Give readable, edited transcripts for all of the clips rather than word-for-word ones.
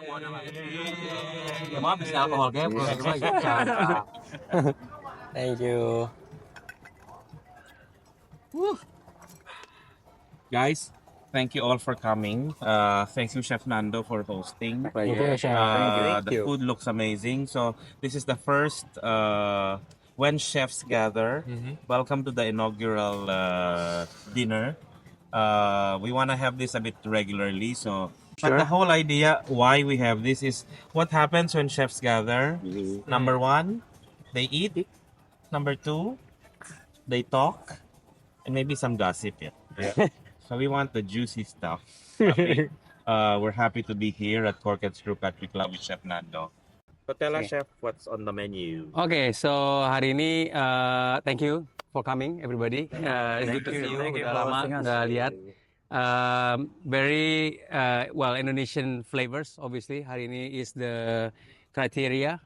Ya maaf bisa alkohol kayak bro. Thank you. Guys, thank you all for coming. Thank you, Chef Nando, for hosting. Thank you, Chef. The food looks amazing. So this is the first when chefs gather. Welcome to the inaugural dinner. We want to have this a bit regularly. So, but the whole idea why we have this is what happens when chefs gather. Number one, they eat. Number two, they talk, and maybe some gossip. Yeah. So we want the juicy stuff. Okay. We're happy to be here at Cork and Screw Country Club with Chef Nando. So tell us, Chef, what's on the menu? Okay, so hari ini thank you for coming everybody. It's good to see you. Udah lama nggak lihat. Very well Indonesian flavors obviously. Hari ini is the criteria.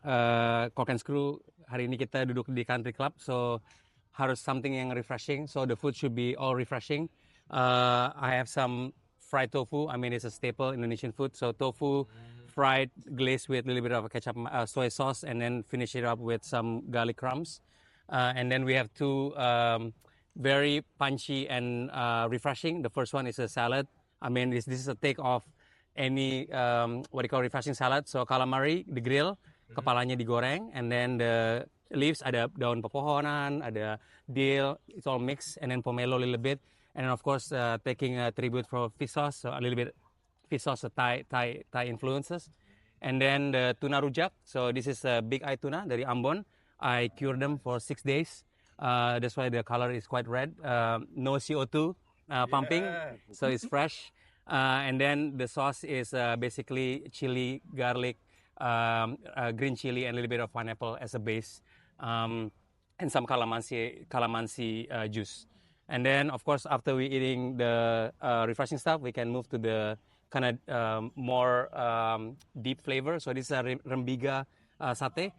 Cork and Screw hari ini kita duduk di country club, so harus something yang refreshing. So the food should be all refreshing. I have some fried tofu. I mean, it's a staple Indonesian food. So tofu fried, glazed with a little bit of ketchup, soy sauce, and then finish it up with some garlic crumbs. And then we have two very punchy and refreshing. The first one is a salad. I mean, this is a take of any what do you call refreshing salad. So calamari di grill, kepalanya digoreng, and then the leaves ada daun pepohonan, ada dill, it's all mixed, and then pomelo a little bit. And then of course, taking a tribute for fish sauce, so a little bit fish sauce, Thai influences. And then the tuna rujak. So this is a big eye tuna dari Ambon. I cured them for 6 days. That's why the color is quite red. No CO2 pumping, so it's fresh. And then the sauce is basically chili, garlic, green chili, and a little bit of pineapple as a base, and some calamansi juice. And then, of course, after we eating the refreshing stuff, we can move to the kind of more deep flavor. So this is a rembiga satay.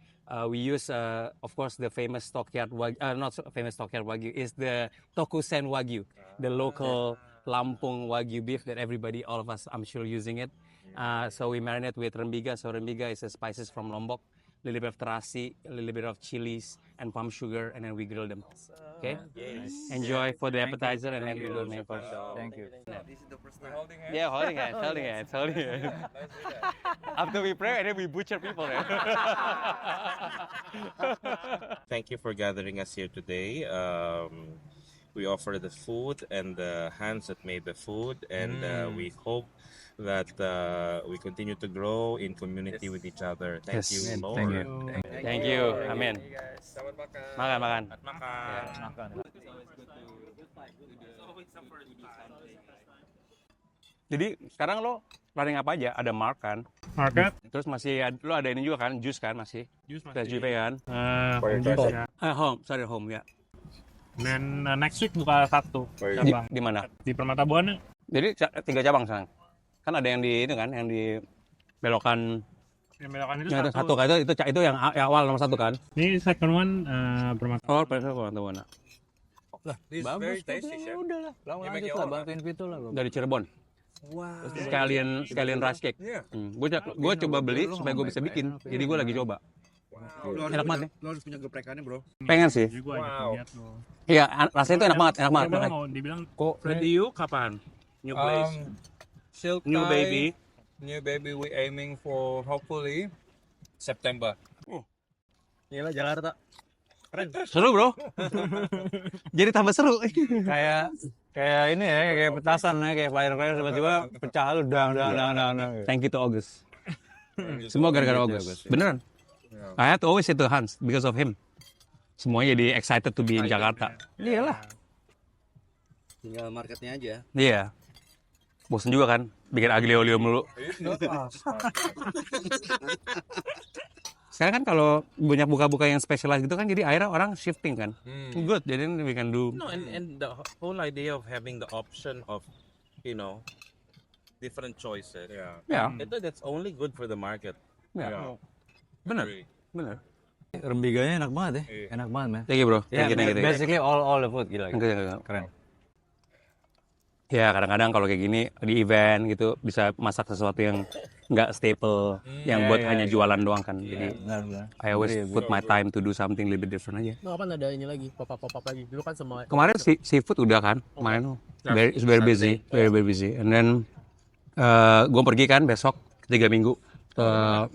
We use, of course, the famous stockyard wagyu, not famous stockyard wagyu, is the Tokusen wagyu, the local Lampung wagyu beef that everybody, all of us, I'm sure, using it. So we marinate with rembiga. So rembiga is the spices from Lombok, a little bit of terasi, a little bit of chilies, and palm sugar, and then we grill them. Okay? Yes. Enjoy for the appetizer, and then we do the main course. Thank you. This is the first time. Holding hands. Yeah, holding hands. After we pray, and then we butcher people. Thank you for gathering us here today. We offer the food and the hands that made the food, and we hope that we continue to grow in community with each other. Thank you, Lord. Thank you. Amin. Selamat makan. Makan. Makan. Jadi sekarang lo planning apa aja? Ada mark kan? Market, Terus masih lo ada ini juga kan? Jus kan masih? juice Ada masih. juice kan? Juice ya. Home ya. Dan next week buka satu cabang Di mana? di Permata Buana. Jadi 3 cabang sekarang. Kan ada yang di itu kan, yang di belokan Yang belokan itu yang itu satu. satu kan itu yang awal nomor 1 kan? Ini second one Permata. Oh, Permata Buana. This is very tasty, chef. Udahlah, You make your own. Bantuin Vito lah. dari Cirebon. Wow. Sekalian rice cake. Iya. Gue coba beli supaya gue bisa bikin. Jadi gue lagi coba. Enak banget ya. Lo harus punya geprekannya, bro. Pengen sih. Jadi gua ajak lihat lo. Iya, rasanya itu enak banget. Dia mau dibilang Kok Freddy, you kapan? New place? Silk New Thai, baby. New baby, we aiming for hopefully September. Gila Jakarta. Seru bro. Jadi tambah seru. Kayak ini ya, kayak petasan ya, kayak flyer tiba-tiba pecah lu dang. Thank you to August. Semua gara-gara August. Beneran. I have to always say to Hans because of him. Semuanya jadi excited to be in Jakarta. Iyalah. Tinggal marketnya aja. Iya. Bosan juga kan bikin aglio-olio mulu. Sekarang kan kalau banyak buka-buka yang specialized gitu kan jadi akhirnya orang shifting kan. Good, jadi we can do. No, and the whole idea of having the option of, different choices. Ya, That's only good for the market. ya. Bener. Rembiganya enak banget ya. Enak banget, man. Thank you bro. Ya, Thank you. basically all the food gila. Thank you. Keren. Ya kadang-kadang kalau kayak gini di event gitu bisa masak sesuatu yang nggak staple yang buat hanya jualan doang kan. Jadi Benar. I always put my time to do something a little bit different aja. Nah, kapan ada ini lagi, pop-up lagi. Dulu kan semua Kemarin seafood udah kan, kemarin it's very busy, very busy. And then gue pergi kan besok 3 minggu ke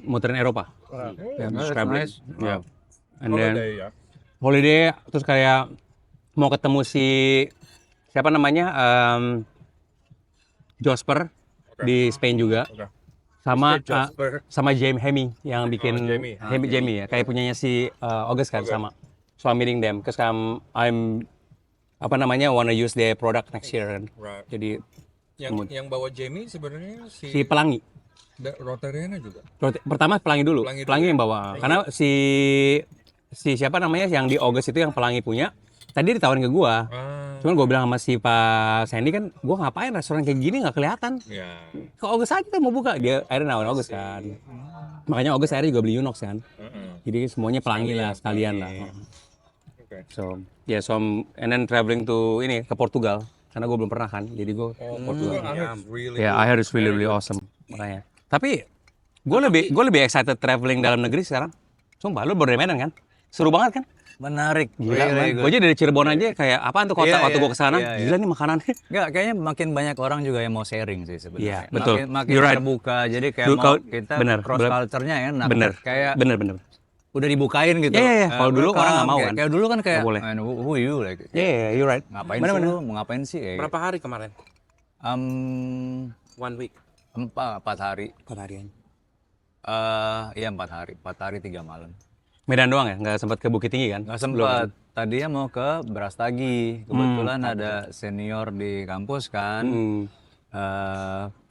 muterin Eropa. Traveling. Yeah. And then holiday, terus kayak mau ketemu si siapa namanya Josper di Spain juga, sama Jamie Hemi yang bikin Jamie ya, kayak punyanya si August kan sama. So I'm meeting them, cause I'm wanna use their product next year kan. Right. Jadi Yang bawa Jamie sebenarnya si Pelangi. Rotariana juga. Pertama Pelangi dulu. Pelangi Pelangi yang bawa. Karena si siapa namanya yang di August itu yang Pelangi punya. Tadi ditawarin ke gua. Cuman gua bilang sama si Pak Sandy kan, gua ngapain restoran kayak gini nggak kelihatan. Ya. Ke August aja kita mau buka. Dia akhirnya nawarin August kan. Makanya August akhirnya juga beli Unox kan. Jadi semuanya Pelangi lah sekalian lah. Okay. So and then traveling to ini ke Portugal karena gua belum pernah kan. Jadi gua Portugal. Ya, I heard it's really awesome makanya. Tapi gue lebih excited traveling dalam negeri sekarang. Sumpah, lu baru dari Medan kan? Seru banget kan? Menarik. Gila kan? Gue aja dari Cirebon aja kayak apaan tuh kota waktu gue kesana. Gila nih makanannya. Enggak, kayaknya makin banyak orang juga yang mau sharing sih sebenarnya. Iya, betul. Makin You're right. terbuka. Jadi kayak kita cross culture-nya enak. Bener. Kayak Bener. udah dibukain gitu. Iya. Kalau dulu orang nggak mau kan. Kayak dulu kan kayak Nggak boleh. "Man, who you like. Iya, you're right. Ngapain sih lu? Mau ngapain sih kayak. Berapa hari kemarin? 1 week. 4 hari. 4 harian. Iya 4 hari. 4 hari 3 malam. Medan doang ya? Nggak sempat ke Bukit Tinggi kan? Nggak sempat. Tadinya mau ke Brastagi. Kebetulan ada senior di kampus kan.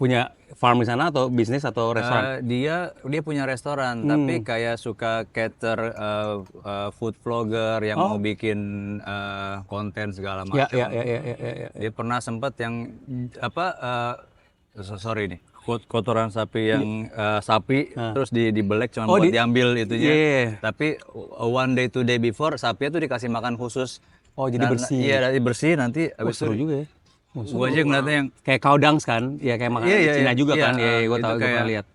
Punya farm di sana atau bisnis atau restoran? Dia punya restoran, tapi kayak suka cater food vlogger yang mau bikin konten segala macam. Ya. Dia pernah sempat yang sorry nih, kotoran sapi yang sapi terus dibelek cuma buat diambil itunya. Tapi 1 day 2 day before sapinya tuh dikasih makan khusus. Oh, jadi bersih. Iya, bersih nanti habis Seru juga ya. gue aja ngeliatnya yang Kayak cow dunks kan? Ya kayak makanan Cina juga kan? Iya, gue itu tahu, gue kayak, pernah lihat.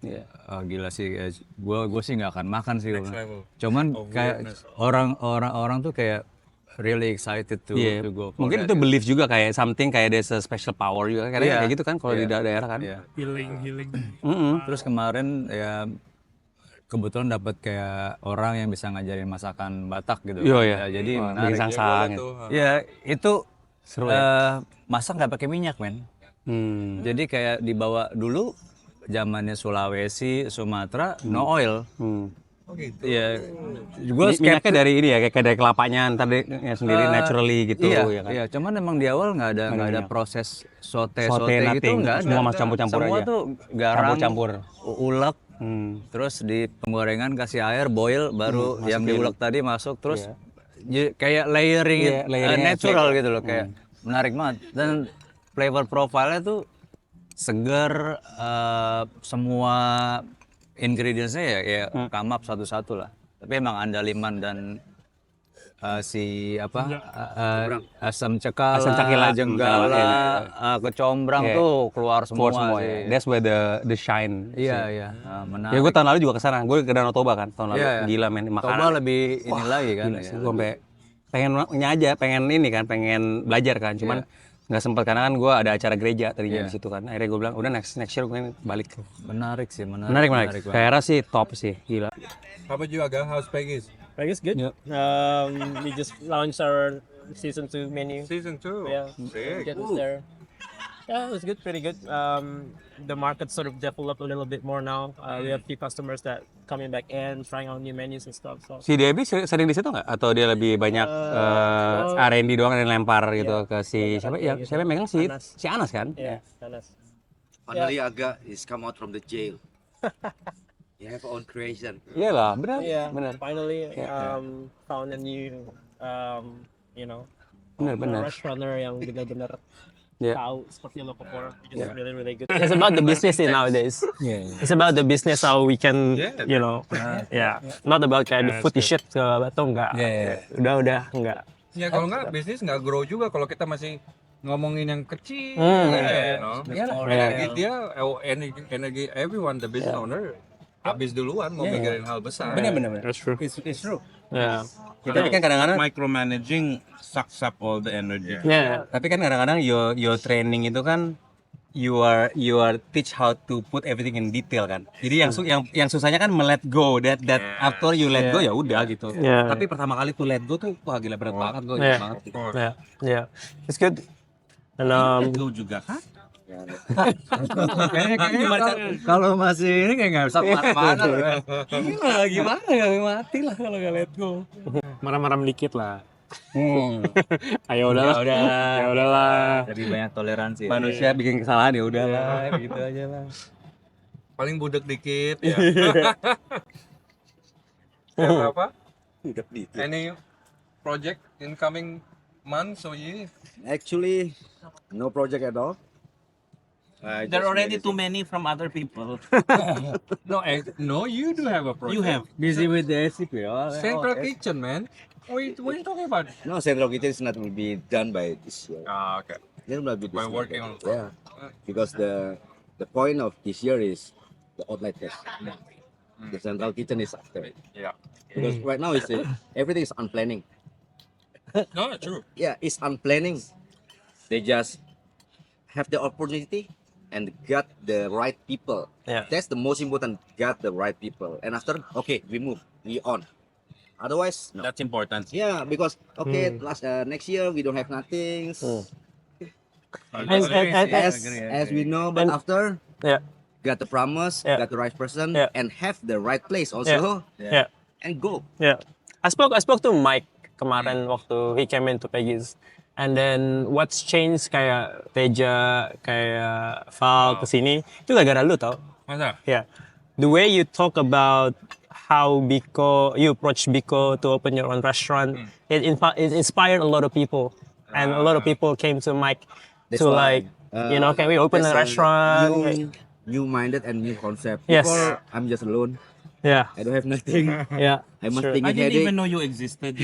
gila sih, gue sih nggak akan makan sih. Cuman kayak orang tuh kayak really excited to go. Mungkin itu belief juga kayak something kayak there's a special power juga kayak gitu kan kalau di daerah kan. Healing. Terus kemarin ya kebetulan dapat kayak orang yang bisa ngajarin masakan Batak gitu. Iya. Ya, jadi Bikin menarik. sangsang gitu. Ya itu Seru masak nggak pakai minyak men. Jadi kayak dibawa dulu zamannya Sulawesi, Sumatera, no oil. Oh gitu. Iya, Gue minyaknya dari ini ya, kayak dari kelapanya ntar sendiri naturally gitu ya kan. Iya, cuman emang di awal nggak ada proses sote gitu nothing. nggak ada. Semua mas campur-campur Semua aja. tuh garam, Campur. ulek, terus di penggorengan kasih air, boil, baru yang diulek tadi masuk, terus kayak layering, natural gitu loh, kayak menarik banget. Dan flavor profile-nya tuh segar, semua ingredients-nya ya come up satu-satu lah. Tapi emang andaliman dan asam cekala, jenggala, kecombrang tuh keluar semua sih. That's where the shine. Iya. Menarik. Ya gue tahun lalu juga kesana, gue ke Danau Toba kan tahun lalu. Gila men, Toba makanan. lebih ini lagi kan. Gue sampai pengen belajar kan, cuman nggak sempat karena kan gue ada acara gereja tadinya di situ kan. Akhirnya gue bilang udah next year gue balik. Menarik sih, Menarik. Daerah sih top sih, gila. How about you, Aga? How's Peggy's? Vegas good. We just launched our season 2 menu. Season 2. Yeah, Sick. get us there. Yeah, it was good, pretty good. The market sort of developed a little bit more now. We have few customers that coming back in, trying out new menus and stuff. So Si Debbie sering di situ nggak? Atau dia lebih banyak R&D doang yang lempar gitu ke si siapa? Ya siapa yang megang si Anas kan? yeah, Anas. Finally, Aga is come out from the jail. You have your own creation. Iya lah, benar. Yeah, Benar. finally found a new, Benar. restauranter yang benar-benar tahu seperti yang lo for. It's really, really good. It's about the business nowadays. It's about the business how we can, not about kayak the food shit segala batu enggak. Udah enggak. Ya kalau nggak bisnis nggak grow juga kalau kita masih ngomongin yang kecil, Yeah. you know. Yeah. Energi dia, energi everyone, the business owner, habis duluan mau mikirin hal besar. Benar. That's true. It's true. Yeah. Tapi kan kadang-kadang Micromanaging sucks up all the energy. Yeah. Tapi kan kadang-kadang your training itu kan you are teach how to put everything in detail kan. Jadi yang susahnya kan let go that after you let go ya udah gitu. Yeah. Tapi pertama kali tuh let go tuh wah gila berat banget gue Yeah. banget. Yeah. Yeah. It's good. And Lu juga kan? Kalau masih ini kayak nggak bisa kemana-mana. Gimana nggak mati lah kalau nggak let go. marah-marah dikit lah. Ayo udahlah. Ya udahlah. Lebih banyak toleransi. Manusia bikin kesalahan ya udahlah gitu aja lah. Paling budek dikit ya. Karena apa? Any project in coming months or years? Actually, no project at all. There are already too many from other people. No, you do have a project. You have. Busy with the SCP. Central Kitchen, man. What are you talking about? No, Central Kitchen is not will be done by this year. Okay. It will be this By year. working on it. Yeah, because the point of this year is the outlet test. The Central Kitchen is after. Yeah. Because right now it's everything is unplanning. No, true. Yeah, it's unplanning. They just have the opportunity and got the right people. Yeah. That's the most important. Got the right people, and after we move, we on. Otherwise, no. That's important. Yeah, because next year we don't have nothing. As we know, but after Yeah. got the promise, Yeah. got the right person, Yeah. and have the right place also, Yeah. and go. Yeah. I spoke to Mike kemarin waktu he came into Peggy's. And then what's changed kayak Teja, kayak Val kesini itu gara-gara lu tau? Masa? Yeah. The way you talk about how you approach Biko to open your own restaurant, it inspired a lot of people. And a lot of people came to Mike That's to why, like, can we open a that's restaurant? new-minded and new concept. Yes. Before, I'm just alone. Yeah, I don't have nothing. yeah. I must Sure. think I didn't headache. even know you existed.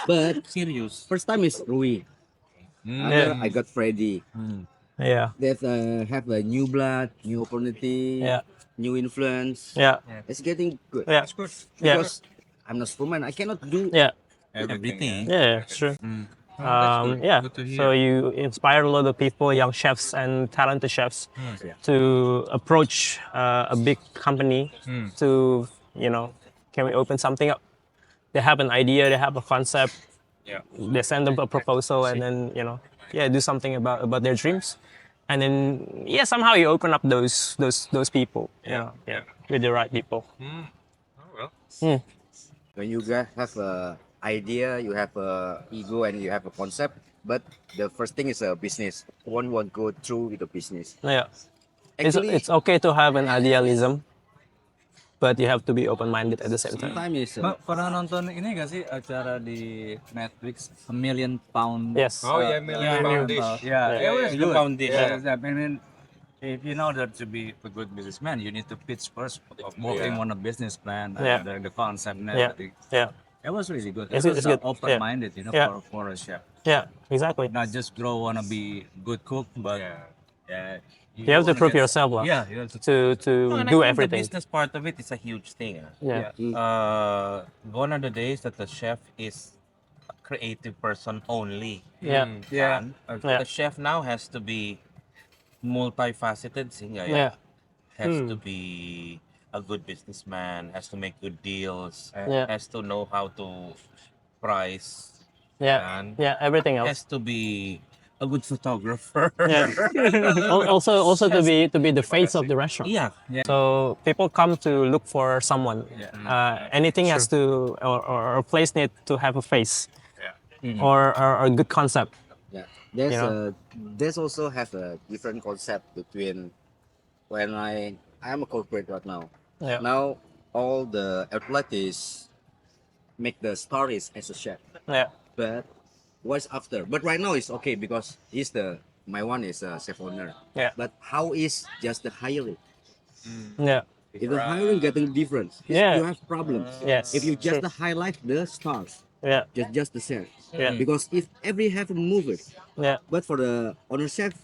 But Serious. first time is Rui. After I got Freddy. Yeah, That have a new blood, new opportunity, yeah, new influence. yeah, It's getting good. yeah, yeah, Because I'm not Superman. I cannot do yeah. Everything. Yeah, sure. good. Yeah. Good to hear. So you inspire a lot of people, young chefs and talented chefs, to approach a big company to, can we open something up? They have an idea, they have a concept. Yeah. They send them a proposal, and then do something about their dreams, and then somehow you open up those people. With the right people. Oh, well. when you guys have a idea, you have a ego, and you have a concept. But the first thing is a business. One won't go through with the business. Yeah. Actually, It's okay to have an idealism, but you have to be open-minded at the same time. sometimes it's Mbak, pernah nonton ini gak sih acara di Netflix, A Million Pound? Yes. Oh, yeah, Million Pound Dish. Yeah, it was Million good. Pound Dish. Yeah. I mean, if you know that to be a good businessman, you need to pitch first of working on a business plan, Yeah. the concept and Yeah. everything. Yeah. It was really good. It's It was good. open-minded, Yeah. for a chef. Yeah. Exactly. Not just wanna be good cook, but You have to wanna prove get- yourself, lah. Yeah, you have to. To No, and I do think everything. The business part of it is a huge thing. Yeah. Gone are the days that the chef is a creative person only. Yeah. Yeah. Yeah. The chef now has to be multifaceted, Yeah. has to be a good businessman, has to make good deals, Yeah. has to know how to price, Yeah. and Yeah. Everything else. has to be a good photographer. Yeah. Also to be the face of the restaurant. Yeah. So people come to look for someone. Anything has to, or a place need to have a face, or a good concept. Yeah, You there's also have a different concept between when I am a corporate right now. Yeah. Now all the outlet is make the stories as a chef, Yeah. but what's after? But right now it's okay because my one is a chef owner. Yeah. But how is just the hiring? Yeah. If the hiring getting different, Yeah. you have problems. Yes. If you just True. highlight the stars, Yeah. just the chef. Yeah. Because if every have to move it, Yeah. but for the owner chef,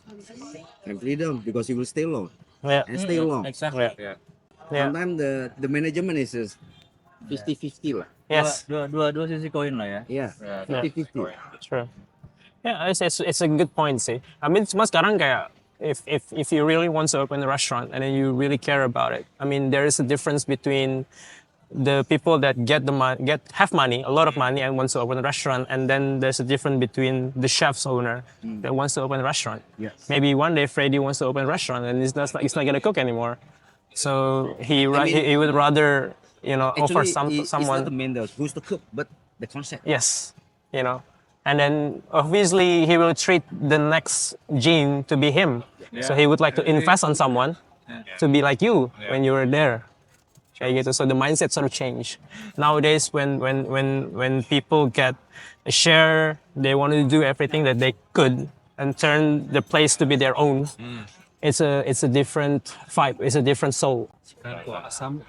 have freedom because he will stay long Yeah. and stay long. Yeah. Yeah. Yeah. Sometimes the management is just 50-50 lah. Yes. Dua sisi koin lah ya. Yeah, Yeah. 50-50. True. Yeah, it's a good point sih. I mean, cuma sekarang kayak if you really want to open a restaurant and then you really care about it, I mean, there is a difference between the people that have money, a lot of money, and wants to open a restaurant, and then there's a difference between the chef's owner that wants to open a restaurant. Yes. Maybe one day Freddy wants to open a restaurant and he's not gonna cook anymore, so he would rather offer Actually, it's someone. not the main though, who's the cook, but the concept. Yes, and then obviously he will treat the next gene to be him. So he would like to invest on someone to be like you when you were there. Kayak gitu. So the mindset sort of change. Nowadays, when people get a share, they want to do everything that they could and turn the place to be their own. It's a different vibe. It's a different soul. Asam.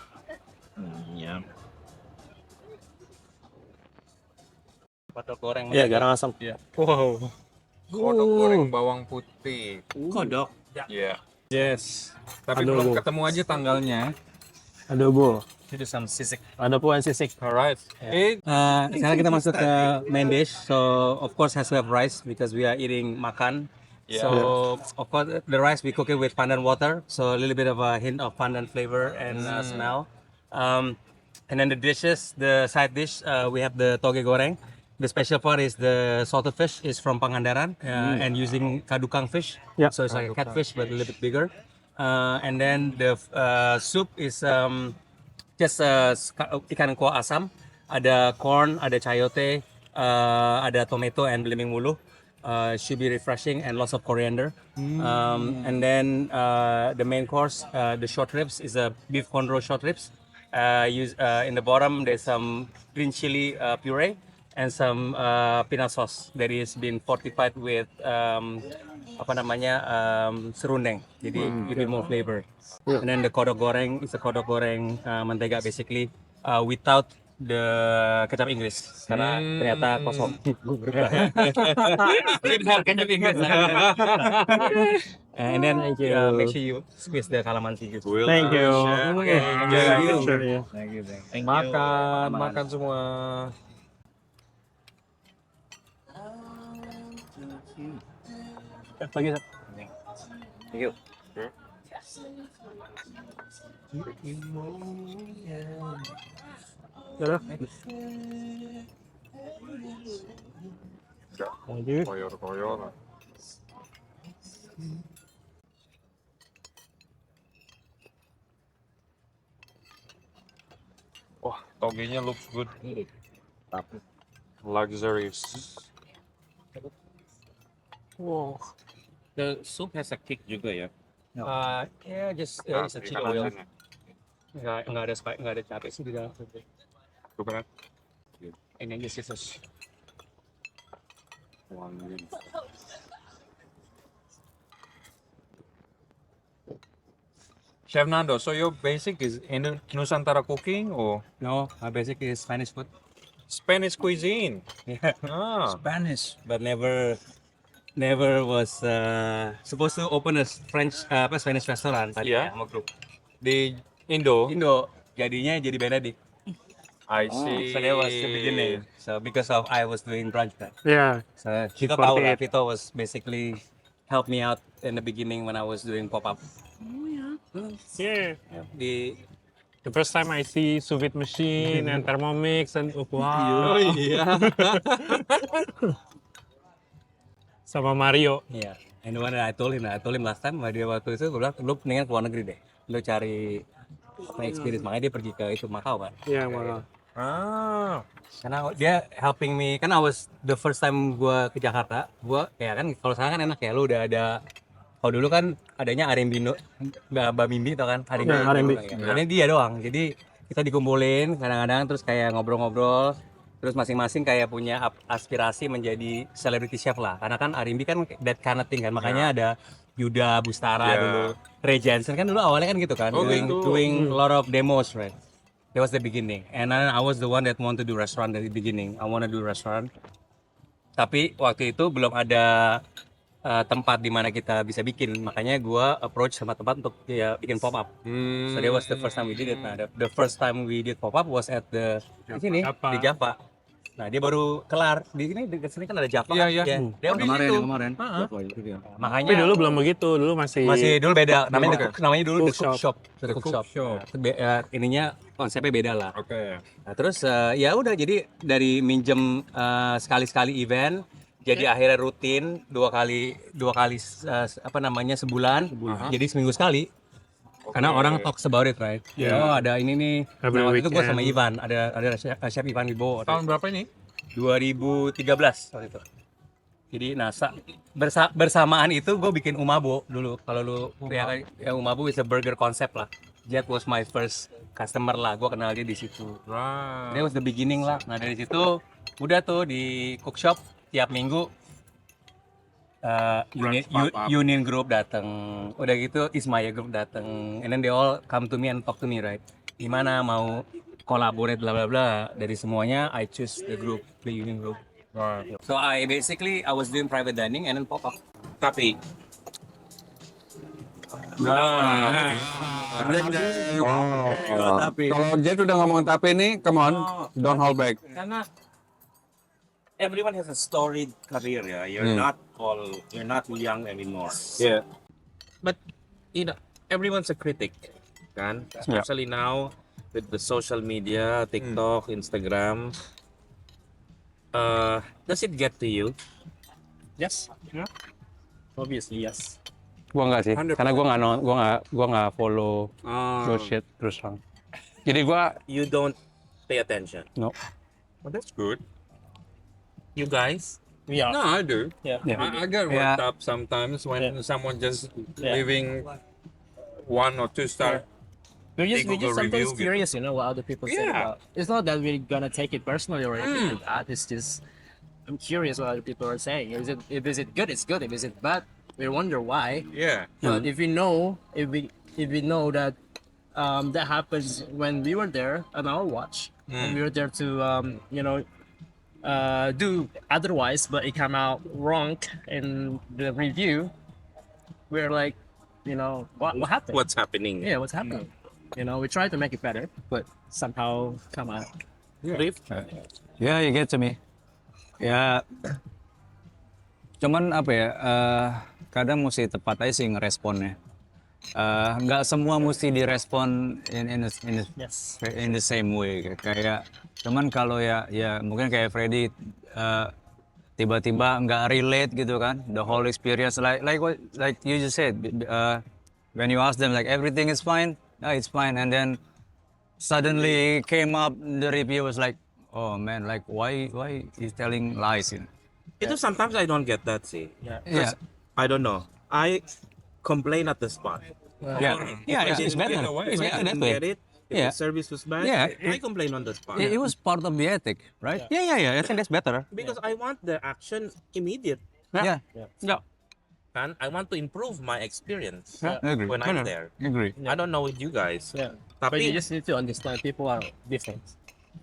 Yeah. Kodok goreng. Yeah, garang asam. Wow. Kodok goreng bawang putih. Kodok. Yeah. Yes. Tapi Adobo. belum ketemu aja tanggalnya. Adobo. Itu sama sisik. Adobo and sisik. Alright. Sekarang kita masuk ke main dish. So of course has to have rice because we are eating makan. Yeah. So of course the rice we cook it with pandan water. So a little bit of a hint of pandan flavor and smell. And then the dishes, the side dish, we have the toge goreng. The special part is the salted fish is from Pangandaran and using kadukang fish. Yeah. So it's like a catfish but a little bit bigger. And then the soup is just ikan kuah asam. Ada corn, ada chayote, ada tomato and belimbing mulu. Should be refreshing and lots of coriander. And then the main course, the short ribs is a beef condro short ribs. In the bottom there's some green chili puree and some peanut sauce that is been fortified with serundeng. Jadi a bit more flavor. And then the kodok goreng is a kodok goreng mentega basically without the kecap Inggris karena ternyata kosong. Kecap Inggris. And then make sure you squeeze the calamansi juice. Thank you. Okay, enjoy. Makan semua. Lagi. Thank you. Koyor-koyor. Wah, togenya looks good. Luxurious. Wow. The soup has a kick juga ya. Yeah, just it's a chili oil. Nggak ada spice, nggak ada cabai sih di dalam. Coba kan? And then just sauce. Wangi. Chef Nando, so your basic is Nusantara cooking or No, my basic is Spanish food. Spanish cuisine? Yeah. Ah, Spanish. But never was supposed to open a Spanish restaurant tadi Yeah. sama grup. di Indo? Indo jadinya jadi Benedict. I see. So that was the beginning. So because of I was doing brunch kan. Yeah. So Vito tahu lah, Vito was basically help me out in the beginning when I was doing pop up. Yeah. Di The first time I see sous vide machine and Thermomix and wow. iya. Sama Mario. Iya. And when I told him last time, dia waktu itu gue bilang, lu mendingan ke luar negeri deh. Lu cari experience. Makanya dia pergi ke itu Macau kan. Iya, Mario. Ah, Karena dia helping me, kan I was the first time gue ke Jakarta, gue ya kan kalau sekarang kan enak ya, lu udah ada, kalau dulu kan adanya Arimbindo, Mbak Mimbi tau kan, Arimbi. Ya, Arimbi. Ini dia doang, jadi kita dikumpulin kadang-kadang terus kayak ngobrol-ngobrol, terus masing-masing kayak punya aspirasi menjadi celebrity chef lah, karena kan Arimbi kan that kind of thing kan, makanya ada Yuda Bustara Ya. dulu, Ray Jensen kan dulu awalnya kan gitu kan, Oh, doing gitu. a lot of demos, right? That was the beginning. And then I was the one that want to do restaurant dari beginning. I want to do restaurant. Tapi waktu itu belum ada tempat di mana kita bisa bikin. Makanya gue approach sama tempat untuk ya bikin pop up. So that was the first time we did it. Nah, the first time we did pop up was at di sini di Java. Nah, dia baru kelar. Di sini dekat sini kan ada Java. Iya. Dia di situ. Kemarin. Makanya Tapi dulu belum begitu, dulu masih dulu beda. Namanya dulu The Cook Shop. The Cook Shop. Shop. Ininya konsepnya beda lah. Oke. Nah, terus ya udah jadi dari minjem sekali-sekali event jadi akhirnya rutin dua kali sebulan. Jadi seminggu sekali. Karena orang talk about it, right? Oh, ada ini nih. Every Nah, waktu itu gue weekend. sama Ivan, ada chef Ivan Wibowo. Tahun berapa ini? 2013 waktu itu. Jadi bersamaan itu gue bikin Umabo dulu. Kalau lu ya Umabo is a burger concept lah. Jack was my first customer lah. Gue kenal dia di situ. Right. That was the beginning lah. Nah dari situ udah tuh di cook shop tiap minggu Union Group datang. Udah gitu Ismaya Group datang. And then they all come to me and talk to me, right? Gimana mau collaborate bla bla bla. Dari semuanya I choose the Union Group. Right. So I was doing private dining and then pop up. Tapi Kalau Jet udah ngomong tapi nih, come on, don't hold back. karena everyone has a storied career ya. You're not young anymore. Yeah. But everyone's a critic, kan? Especially now with the social media, TikTok, Instagram. Does it get to you? Yes. Obviously, yes. Gua enggak sih, karena gua nggak follow those shit terus terang. Jadi gua You don't pay attention. no. Well, that's good. You guys? Yeah. No, I do. Yeah. I get worked up sometimes when someone just leaving 1 or 2 star. We're just Google sometimes review gitu. curious, what other people say Yeah. about. It's not that we're gonna take it personally or anything like that. It's just I'm curious what other people are saying. If is it good, it's good. If is it bad, we wonder why. Yeah. But if we know that that happens when we were there on our watch, and we were there to do otherwise, but it came out wrong in the review. We're like, what happened? What's happening? Yeah, what's happening? We try to make it better, but somehow come out. Rif? Ya, you get to me. Ya, cuman apa ya, kadang mesti tepat aja sih ngeresponnya. Nggak semua mesti direspon Yes. in the same way. Kayak, cuman kalau ya mungkin kayak Freddy tiba-tiba nggak relate gitu kan, the whole experience like you just said, when you ask them like everything is fine, it's fine, and then suddenly came up the review was like, oh man, like why he's telling lies, Itu sometimes I don't get that sih. Yeah. I don't know. I complain at the spot. Yeah, it's better. It's If I better that didn't way. get it, if Yeah. the service was bad, Yeah. I complain on the spot. It was part of the ethic, right? Yeah. I think that's better. Because I want the action immediate. Yeah. And I want to improve my experience Agree. when I'm there. Agree. I don't know with you guys. Yeah. But you Tapi just need to understand people are different.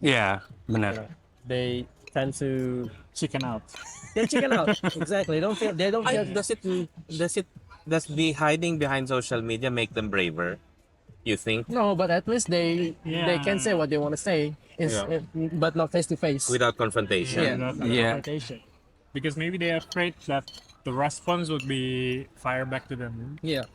Yeah, benar. They tend to Chicken out. they chicken out. Exactly. They don't feel. does the hiding behind social media make them braver? You think? No, but at least they can say what they want to say, but not face to face. Without confrontation. Yeah. Confrontation. Because maybe they're afraid that the response would be fire back to them. Yeah.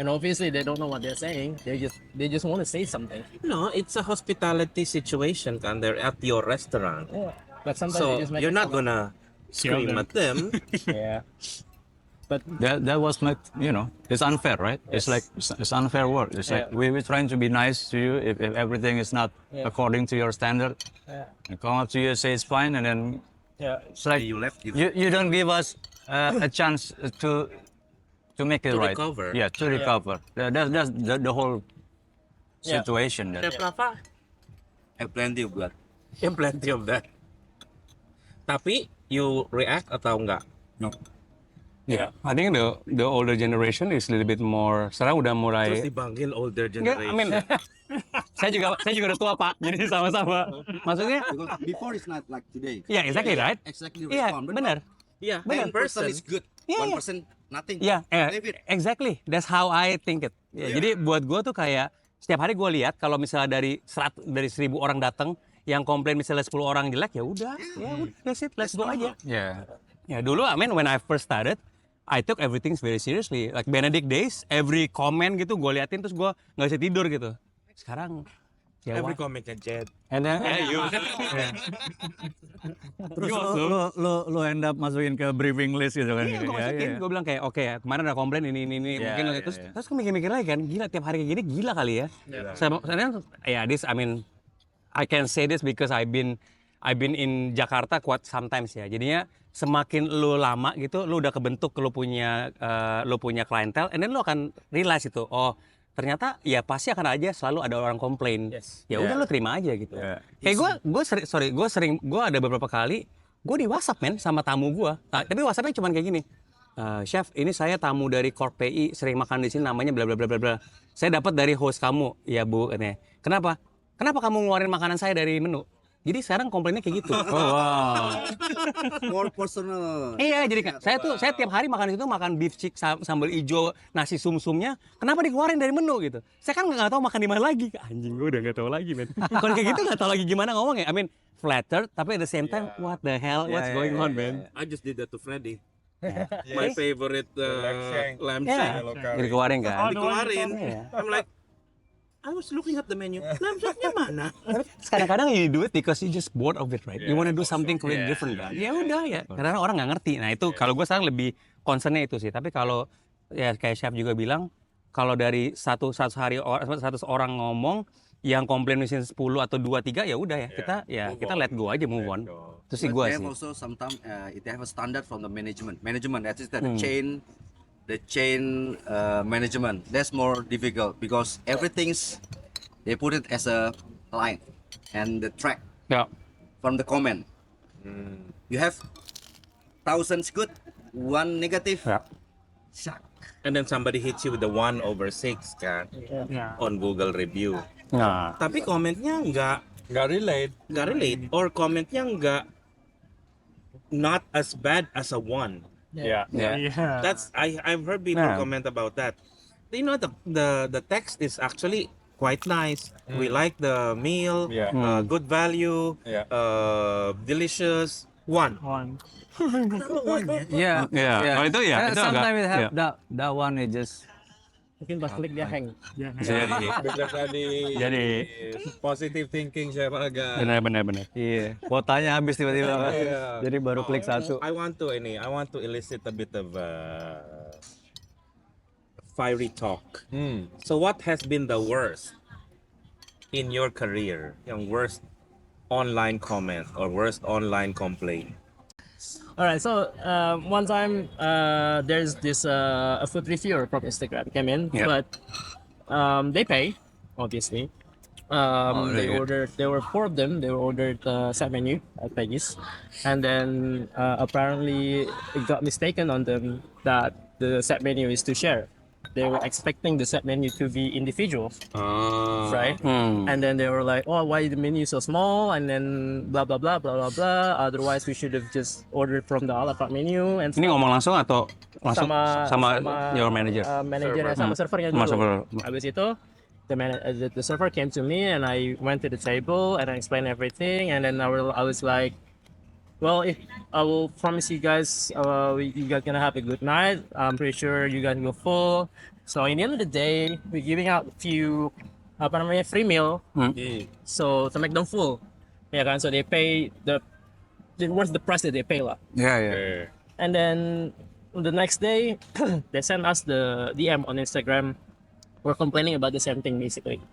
And obviously they don't know what they're saying. They just want to say something. No, it's a hospitality situation and they're at your restaurant. Yeah. But sometimes So they just make you're it not come gonna scream them. at them. Yeah. But That was my, it's unfair, right? It's like, it's unfair work. It's like, Yeah. we're trying to be nice to you if everything is not according to your standard. Yeah. I come up to you, say it's fine, and then it's like, You left. you don't give us a chance to make it To right. recover. Yeah, to recover. That's the whole Yeah. situation. That, Chef Rafa? Have plenty of that. Have plenty of that. Tapi you react atau enggak? Yeah, I think the older generation is a little bit more. Sekarang udah Terus mulai. dipanggil older Enggak, generation. I mean, saya juga udah tua Pak, jadi sama-sama. Maksudnya, Because before it's not like today. yeah, exactly right. Exactly Iya, respond. But benar. Yeah, Benar. 10% 10%. is good. Iya, 1% nothing. Iya, Leave it. exactly. That's how I think it. Ya, jadi buat gue tuh kayak setiap hari gue lihat kalau misalnya dari 1000 orang datang yang komplain misalnya 10 orang jelek, ya udah, that's it, let's go aja. Ya. Ya dulu, I mean when I first started, I took everything very seriously. Like Benedict Days, every comment gitu gue liatin terus gue nggak bisa tidur gitu. Sekarang, ya Every wah. comment can Jed. And then, Terus lo end up masukin ke briefing list gitu kan? Iya, gue masukin, gue bilang kayak, oke ya, kemarin ada komplain ini, Iya, mungkin iya, terus iya. terus gue mikir-mikir lagi kan, gila tiap hari kayak gini, gila kali ya. Sebenarnya, ya this, I mean, I can say this because I've been in Jakarta quite sometimes ya. Jadinya semakin lu lama gitu, lu udah kebentuk, lu punya klientel, and then lu akan realize itu, oh ternyata ya pasti akan aja selalu ada orang komplain. Ya udah lu terima aja gitu. Kayak gue ada beberapa kali gue di WhatsApp men sama tamu gue. Tapi WhatsAppnya cuma kayak gini. Chef, ini saya tamu dari Corp PI, sering makan di sini namanya bla bla bla bla bla. Saya dapat dari host kamu. Ya Bu, katanya. Kenapa? Kenapa kamu ngeluarin makanan saya dari menu? Jadi sekarang komplainnya kayak gitu. Oh, wow. More personal. Iya, jadi kan saya tiap hari makan di situ, makan beef chick sambal ijo, nasi sumsumnya. Kenapa dikeluarin dari menu gitu? Saya kan nggak tahu makan di mana lagi. Anjing, gue udah nggak tahu lagi, men. Kalau kayak gitu nggak tahu lagi gimana ngomong ya. I mean, flattered, tapi at the same time, what the hell, what's going on, man? I just did that to Freddy. My favorite lamb Ya, shank. jadi keluarin kan. Dikeluarin. Iya. I'm like, I was looking at the menu. Lamb shanknya mana? Kadang-kadang you do it because you just bored of it, right? You want to do something completely different, kan? Ya udah ya. Karena orang nggak ngerti. Nah itu kalau gue sekarang lebih concernnya itu sih. Tapi kalau ya kayak chef juga bilang, kalau dari satu orang ngomong yang komplain misalnya 10 atau 2, 3 ya udah ya kita let go aja, move on. Itu sih gue They sih. have also sometimes they have a standard from the management. Management, that is the chain management. That's more difficult because everything's they put it as a line and the track Ya. from the comment. You have thousands good, one negative. Ya. Shuck. And then somebody hits you with the 1/6 kan on Google review. Nah. Tapi komennya nggak relate, or komennya not as bad as a 1. Yeah. That's I've heard people Yeah. comment about that. You know, the text is actually quite nice. We like the meal, good value, delicious. 1. Yeah. Yeah. Oh, itu ya, itu agak- Sometimes it have yeah. that one is just Mungkin pas klik dia hang. Bisa jadi positive thinking saya agak benar. iya. Kuotanya habis tiba-tiba kan. Jadi baru klik satu. I want to elicit a bit of fiery talk. So what has been the worst in your career? Yung worst online comment or worst online complaint? All right, so one time there's this a food reviewer from Instagram came in, Yep. but they pay, obviously. There were 4 of them. They ordered set menu at Peggy's, and then apparently it got mistaken on them that the set menu is to share. They were expecting the set menu to be individual, right? And then they were like, "Oh, why the menu so small?" And then blah blah blah blah blah blah. Otherwise, we should have just ordered from the a la carte menu. And Ini ngomong langsung atau langsung sama your manager? Manajernya sama servernya Sama dulu. server. Habis itu the server came to me and I went to the table and I explained everything, and then I was like, well, if I will promise you guys, you guys gonna have a good night. I'm pretty sure you guys go full. So in the end of the day, we're giving out a few free meal. So to make them full, yeah kan? So they pay what's the price that they pay lah. Yeah. And then the next day, they sent us the DM on Instagram. We're complaining about the same thing basically,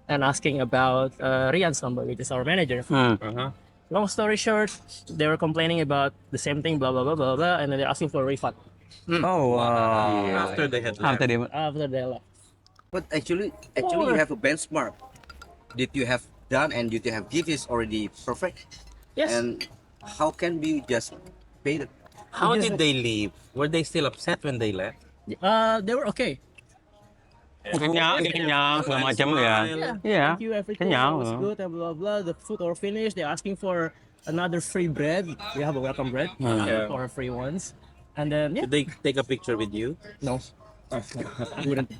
and asking about Rian's number, which is our manager. Long story short, they were complaining about the same thing, blah blah blah blah blah, and then they're asking for a refund Oh wow. After they had left. after they left. But actually you have a benchmark. Did you have done and did you have give is already perfect? Yes. And how can we just pay it? How did they leave? Were they still upset when they left? They were okay. kenyang segala macam ya. Iya. Thank you, everything Kenyang. was good and blah blah. The food all finished. They're asking for another free bread. We have a welcome bread for free ones. And then yeah, Did they take a picture with you? no, I wouldn't.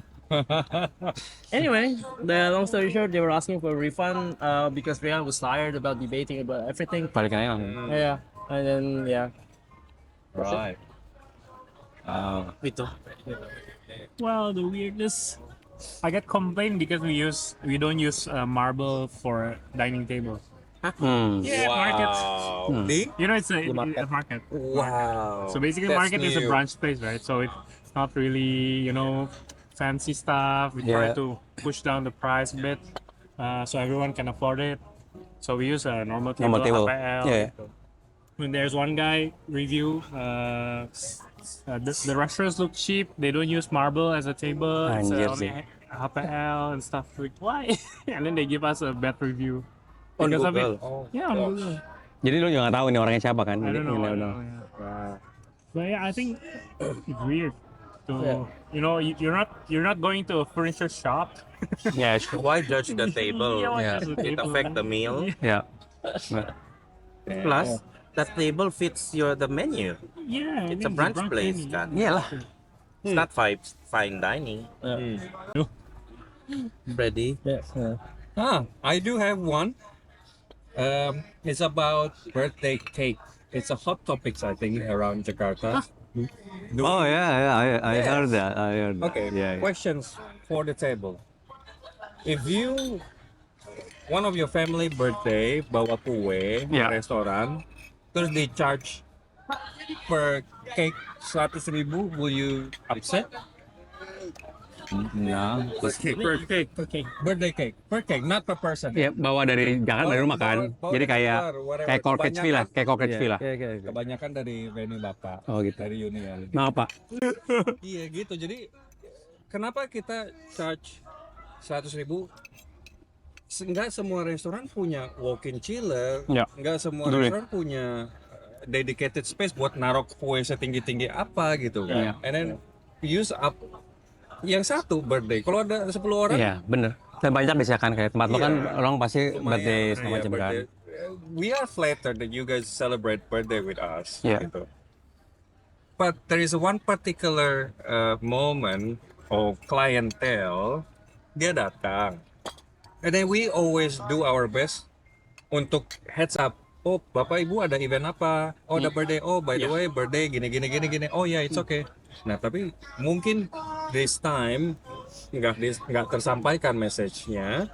Anyway, the long story short, they were asking for a refund because Rian was tired about debating about everything. Balikin aja langsung. Yeah, and then yeah. Right. Itu. Well, the weirdness, I get complained because we don't use marble for dining table. Yeah, markets. Di? You know, it's a market. Wow. So basically, That's market is a new. brunch place, right? So it's not really, fancy stuff. We try Yeah. to push down the price a bit, so everyone can afford it. So we use a normal table, Normal table. HPL. Yeah. When there's one guy review, the restaurants look cheap. They don't use marble as a table. It's Anjir only sih. HPL and stuff. Like, why? And then they give us a bad review. On Because of Google. it. Yeah, on Google. Jadi lu juga nggak tahu nih orangnya siapa kan? I Jadi, don't know. you I never don't know. know, yeah. But yeah, I think it's weird. So you're not going to a furniture shop. Yeah, sure. Why judge the table? Yeah, why Yeah. judge the It table? affect the meal. Yeah. Plus, that table fits the menu. Yeah, It's a brunch place, menu. kan? Iyalah. It's not fine dining. Ready? I do have one. It's about birthday cake. It's a hot topics, I think, around Jakarta. Oh yeah, I heard that. I heard that. Okay, Yeah. questions for the table. If one of your family birthday bawa kue Yeah. ke restoran, terus they charge per cake 100.000, will you upset? No. Per cake, birthday cake, per cake, not per person. Ya bawa dari jangan dari rumah kan. Bawa Jadi dari kayak luar, whatever. kayak corkage fee lah, kayak corkage Yeah. fee lah. Okay. Kebanyakan dari venue bapak, Oh gitu. dari Union. Mau apa? Iya gitu. Jadi kenapa kita charge 100.000? Enggak semua restoran punya walk-in chiller. Ya. Enggak semua Betul ya. restoran punya dedicated space buat naruh kue setinggi-tinggi apa gitu kan. Iya. And then use up yang satu birthday. Kalau ada 10 orang Iya, bener. Dan banyak disediakan kayak tempat lo kan orang pasti lumayan. birthday segala Iya, macam kan. birthday. We are flattered that you guys celebrate birthday with us. Yeah. Gitu. But there is one particular moment of clientele, dia datang. And then we always do our best untuk heads up. Oh, Bapak Ibu ada event apa? Oh, ada birthday. Oh, by the way, birthday gini. Oh ya, it's okay. Nah, tapi mungkin this time nggak tersampaikan message-nya.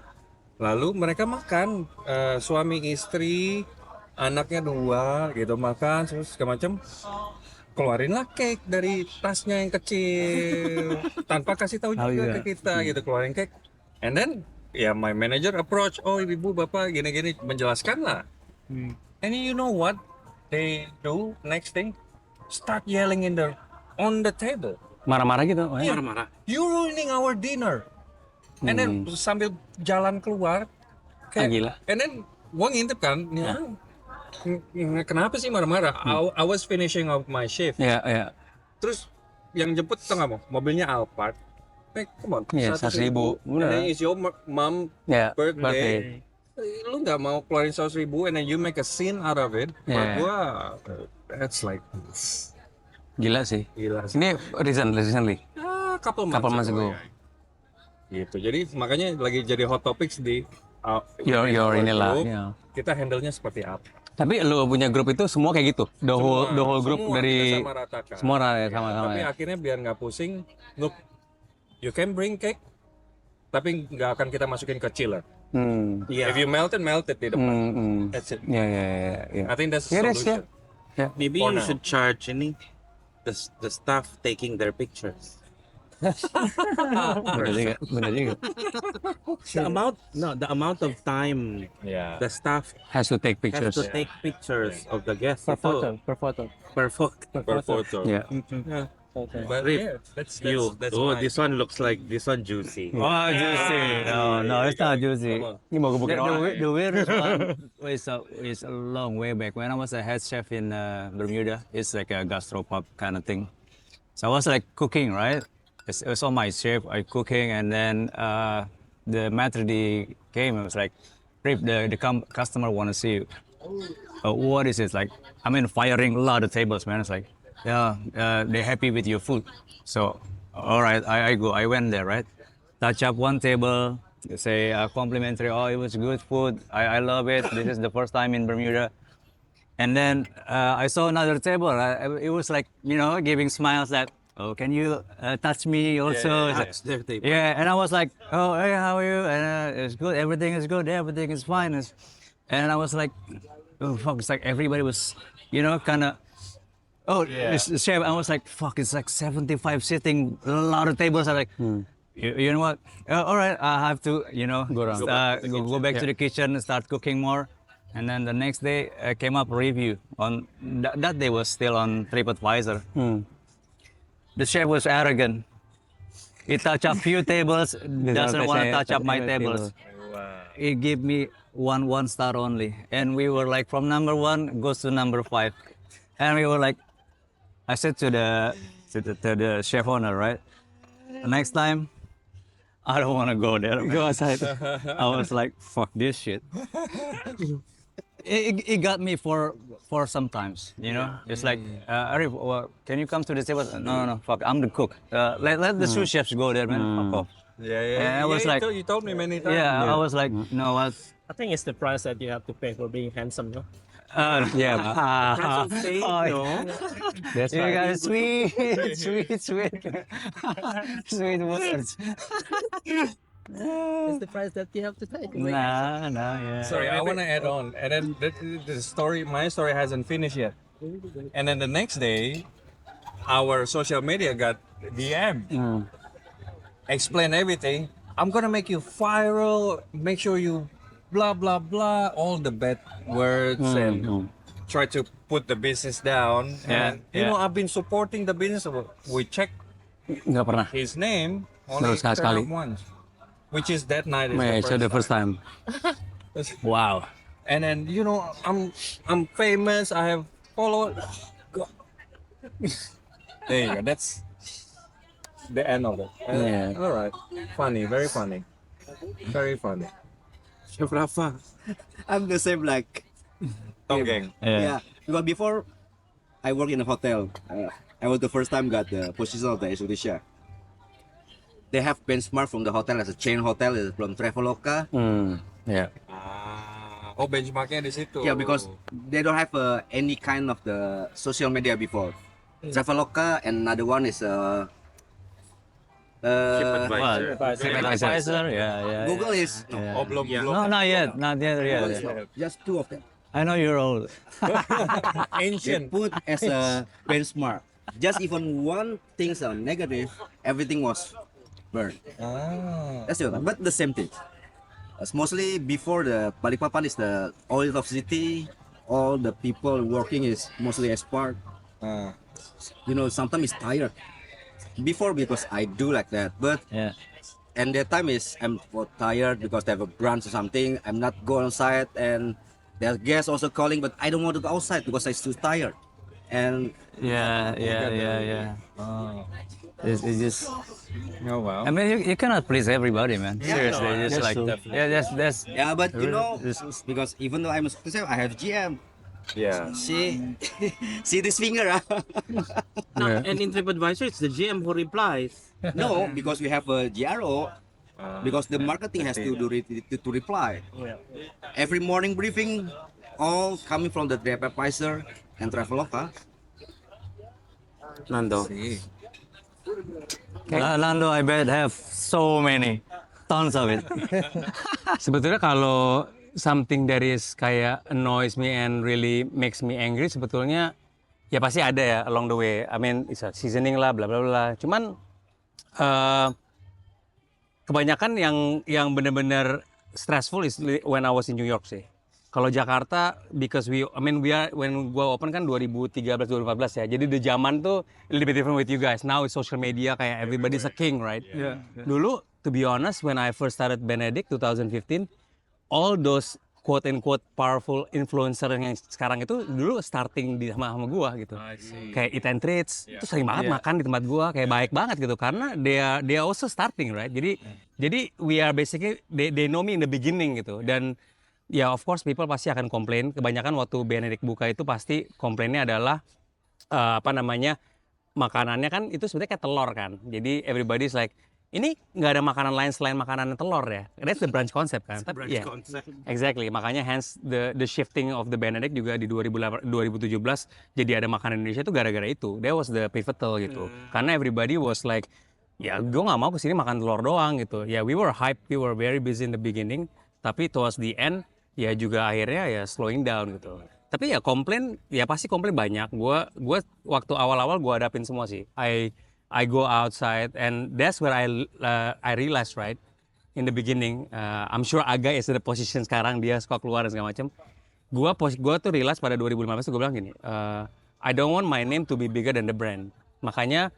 Lalu mereka makan, suami istri, anaknya 2 gitu makan, terus segala macam. Keluarinlah cake dari tasnya yang kecil tanpa kasih tahu juga iya. ke kita gitu, keluarin cake. And then ya my manager approach, oh ibu bapak gini-gini, menjelaskan lah. And you know what they do next thing? Start yelling on the table. Marah-marah gitu. Oh, ya. Marah-marah. You ruining our dinner. And then sambil jalan keluar, Ah, gila. and then gua ngintip kan, nih orang, kenapa sih marah-marah? I was finishing up my shift. Iya, iya. Terus yang jemput tau nggak mau? Mobilnya Alphard. Come on. Iya, 100.000. 100.000. Bener. And then is your mom Ya, birthday. Lu nggak mau keluarin 100.000 and then you make a scene out of it. Buat Yeah. gua, that's like Gila sih. gila sih. Ini recently. Couple Couple months ago. ya. Gitu. Jadi makanya lagi jadi hot topics di Your inilah. group. Iya. Kita handle-nya seperti apa? Tapi lu punya grup itu semua kayak gitu. The whole group semua dari kita sama ratakan. semua sama-sama Tapi ya. akhirnya biar nggak pusing, look, you can bring cake, tapi nggak akan kita masukin ke chiller. If you melt it di depan. That's it. Ya. I think that's the Yeah, that's- solution. Maybe For you now. should charge the staff taking their pictures. Bener juga. The amount of time Yeah. the staff Has to take has pictures. to take pictures of the guests. Per Itu photo, per photo. per photo. Per photo. Yeah. But Rip, yeah, that's You. that's Oh, fine. this one looks like this one juicy. Oh, juicy. No, it's not juicy. Ini mau gue The weirdest one is a long way back when I was a head chef in Bermuda. It's like a gastropub kind of thing. So I was like cooking, right? it's on my chef, I cooking, and then the maitre d' came and was like, "Rip, the customer want to see you." What is it like? I mean, firing a lot of tables, man. It's like, yeah, they're happy with your food. So, all right, I go. I went there, right? Touch up one table, say complimentary. Oh, it was good food. I love it. This is the first time in Bermuda. And then I saw another table. It was like, giving smiles that, oh, can you touch me also? It's like, yeah, and I was like, oh, hey, how are you? And it's good. Everything is good. Everything is fine. And I was like, oh, fuck. It's like everybody was, kind of, oh, it's the chef. I was like, fuck, it's like 75 sitting. A lot of tables are like, you know what? All right, I have to, go back to the kitchen and start cooking more. And then the next day came up review on that day was still on TripAdvisor. The chef was arrogant. He touched up few tables, doesn't want to touch up my tables. He gave me one star only, and we were like from number 1 goes to number 5, and we were like, I said to the chef owner, right, next time I don't want to go there. Go outside. I was like, fuck this shit. It got me for sometimes, It's like, Arif, can you come to the table? No, fuck, I'm the cook. Let the sous chefs go there, man. Fuck off. Yeah. I was like, you told me many times. yeah, I was like, you know what? I think it's the price that you have to pay for being handsome, no? Yeah. That's You right. got sweet words. It's the price that you have to pay. Nah, yeah. Sorry, I want to add on, and then my story hasn't finished yet. And then the next day, our social media got DM, explain everything. I'm gonna make you viral. Make sure you, blah blah blah, all the bad words and try to put the business down. Yeah, And I've been supporting the business. We checked Nggak pernah. his name only Baru sekali. once, which is that night. Is Yeah, so the first time. Wow. And then I'm famous. I have followed. There you go. That's the end of it. Yeah. All right. Funny. Very funny. Very funny. Chef Rafa. I'm the same like Tonggeng. yeah. Because before I work in a hotel, I was the first time got the position of the Indonesia. They have benchmark from the hotel as a chain hotel is from Traveloka. Yeah. Oh, benchmarknya di situ. Yeah, because they don't have any kind of the social media before. Traveloka and another one is TripAdvisor. Yeah. Google is Oh, belum. No, not yet. Not yet. Yeah. just 2 of them. I know you're old. They Ancient. put as a benchmark. Just even one thing negative, everything was burned. That's it. But the same thing. It's mostly before the Balikpapan is the oil of city. All the people working is mostly expert. Sometimes it's tired. Before because I do like that, but Yeah. and that time is I'm tired because they have a brunch or something. I'm not going outside and there's guests also calling, but I don't want to go outside because I'm too tired. And Yeah. It's just. Oh, wow. I mean, you cannot please everybody, man. Seriously, just that's like true. that's. yeah, but This- because even though I'm a successful, I have GM. Yeah. See, see this finger? And in TripAdvisor, it's the GM who replies. No, because we have a GRO. Because the marketing has to do to reply. Every morning briefing, all coming from the TripAdvisor and Traveloka. Nando. Nando, I bet have so many, tons of it. Sebetulnya kalau something that is kayak annoys me and really makes me angry, sebetulnya ya pasti ada ya along the way. I mean, it's a seasoning lah, bla bla bla. Cuman kebanyakan yang benar-benar stressful is when I was in New York sih. Kalau Jakarta, because when gua open kan 2013 2014 ya. Jadi the zaman tuh a little bit different with you guys. Now it's social media kayak everybody's a king, right? Yeah. Dulu, to be honest, when I first started Benedict 2015, all those quote and quote powerful influencer yang sekarang itu dulu starting di sama gua gitu. Kayak Eat and Treats itu sering banget makan di tempat gua, kayak baik banget gitu karena dia also starting, right? Jadi we are basically they know me in the beginning gitu. Dan ya of course people pasti akan komplain. Kebanyakan waktu Benedict buka itu pasti komplainnya adalah makanannya kan itu sebenarnya kayak telur kan. Jadi everybody's like, ini nggak ada makanan lain selain makanan telur ya. That's the brunch concept kan. Tapi ya, exactly. Makanya hence the shifting of the Benedict juga di 2017 jadi ada makanan Indonesia itu gara-gara itu. That was the pivotal gitu. Karena everybody was like, ya gue nggak mau kesini makan telur doang gitu. Ya we were hype, we were very busy in the beginning. Tapi towards the end ya juga akhirnya ya slowing down gitu. Tapi ya komplain, ya pasti komplain banyak. Gue waktu awal-awal gue hadapin semua sih. I go outside and that's where I realized, right, in the beginning, I'm sure Aga is in the position sekarang, dia suka keluar dan segala macam. Gua tuh realize pada 2015 gue bilang gini, I don't want my name to be bigger than the brand. Makanya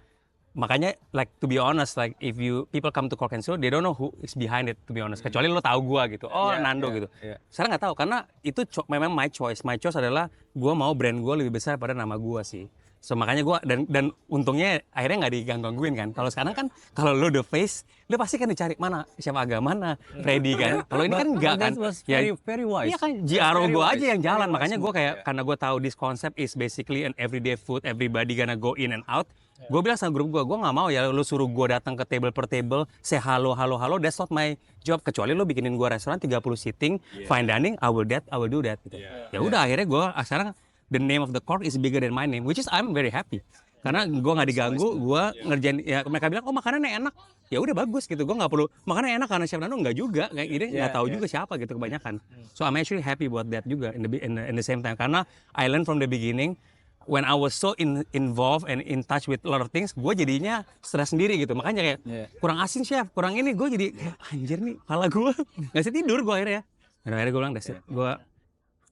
like to be honest, like if people come to Cork and Show, they don't know who is behind it, to be honest. Kecuali lo tahu gua gitu, Nando gitu. Sekarang nggak tahu karena itu memang my choice. My choice adalah gua mau brand gua lebih besar pada nama gua sih. So makanya gue dan untungnya akhirnya nggak digangguin kan. Kalau sekarang kan kalau lo the face, lo pasti kan dicari mana siapa Aga, mana Freddy kan. Kalau ini kan enggak kan. Ya, very wise. Iya kan, GRO gue aja yang jalan. Makanya gue kayak karena gue tahu this concept is basically an everyday food, everybody gonna go in and out. Gue bilang sama grup gue nggak mau ya lo suruh gue datang ke table per table, say halo, that's not my job. Kecuali lo bikinin gue restoran 30 seating, fine dining, I will do that. Gitu. Ya udah akhirnya gue sekarang the name of the Cork is bigger than my name, which is I'm very happy. Karena gue nggak diganggu, gue ngerjain, ya mereka bilang, oh makanannya enak, ya udah bagus gitu. Gue nggak perlu makanannya enak karena Chef Nando nggak juga, kayak gini nggak tahu juga siapa gitu kebanyakan. So I'm actually happy about that juga in the same time. Karena I learned from the beginning, when I was so involved and in touch with a lot of things, gue jadinya stres sendiri gitu. Makanya kayak kurang asin chef, kurang ini, gue jadi anjir nih, kepala gue nggak bisa tidur gue akhirnya. Dan akhirnya gue bilang, that's it. Gue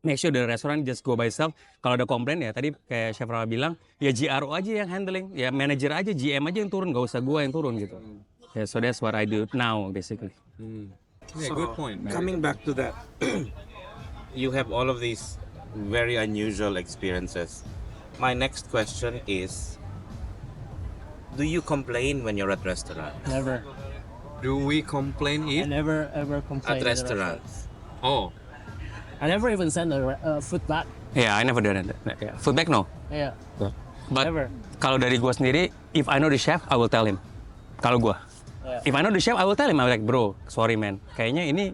make sure the restaurant just go by itself. Kalau ada komplain ya tadi kayak Chef Rama bilang, ya GRO aja yang handling, ya manager aja, GM aja yang turun, gak usah gue yang turun gitu. Yeah, so that's what I do now basically. Yeah, good point. Coming back to that, you have all of these very unusual experiences. My next question is, do you complain when you're at restaurant? Never. Do we complain I it? never ever complain. At restaurants? Oh, I never even send a food back. Yeah, I never done that. Yeah. Food back no. Yeah. But Never. kalau dari gue sendiri, if I know the chef, I will tell him. Kalau gue, if I know the chef, I will tell him. I'm like, bro, sorry man, kayaknya ini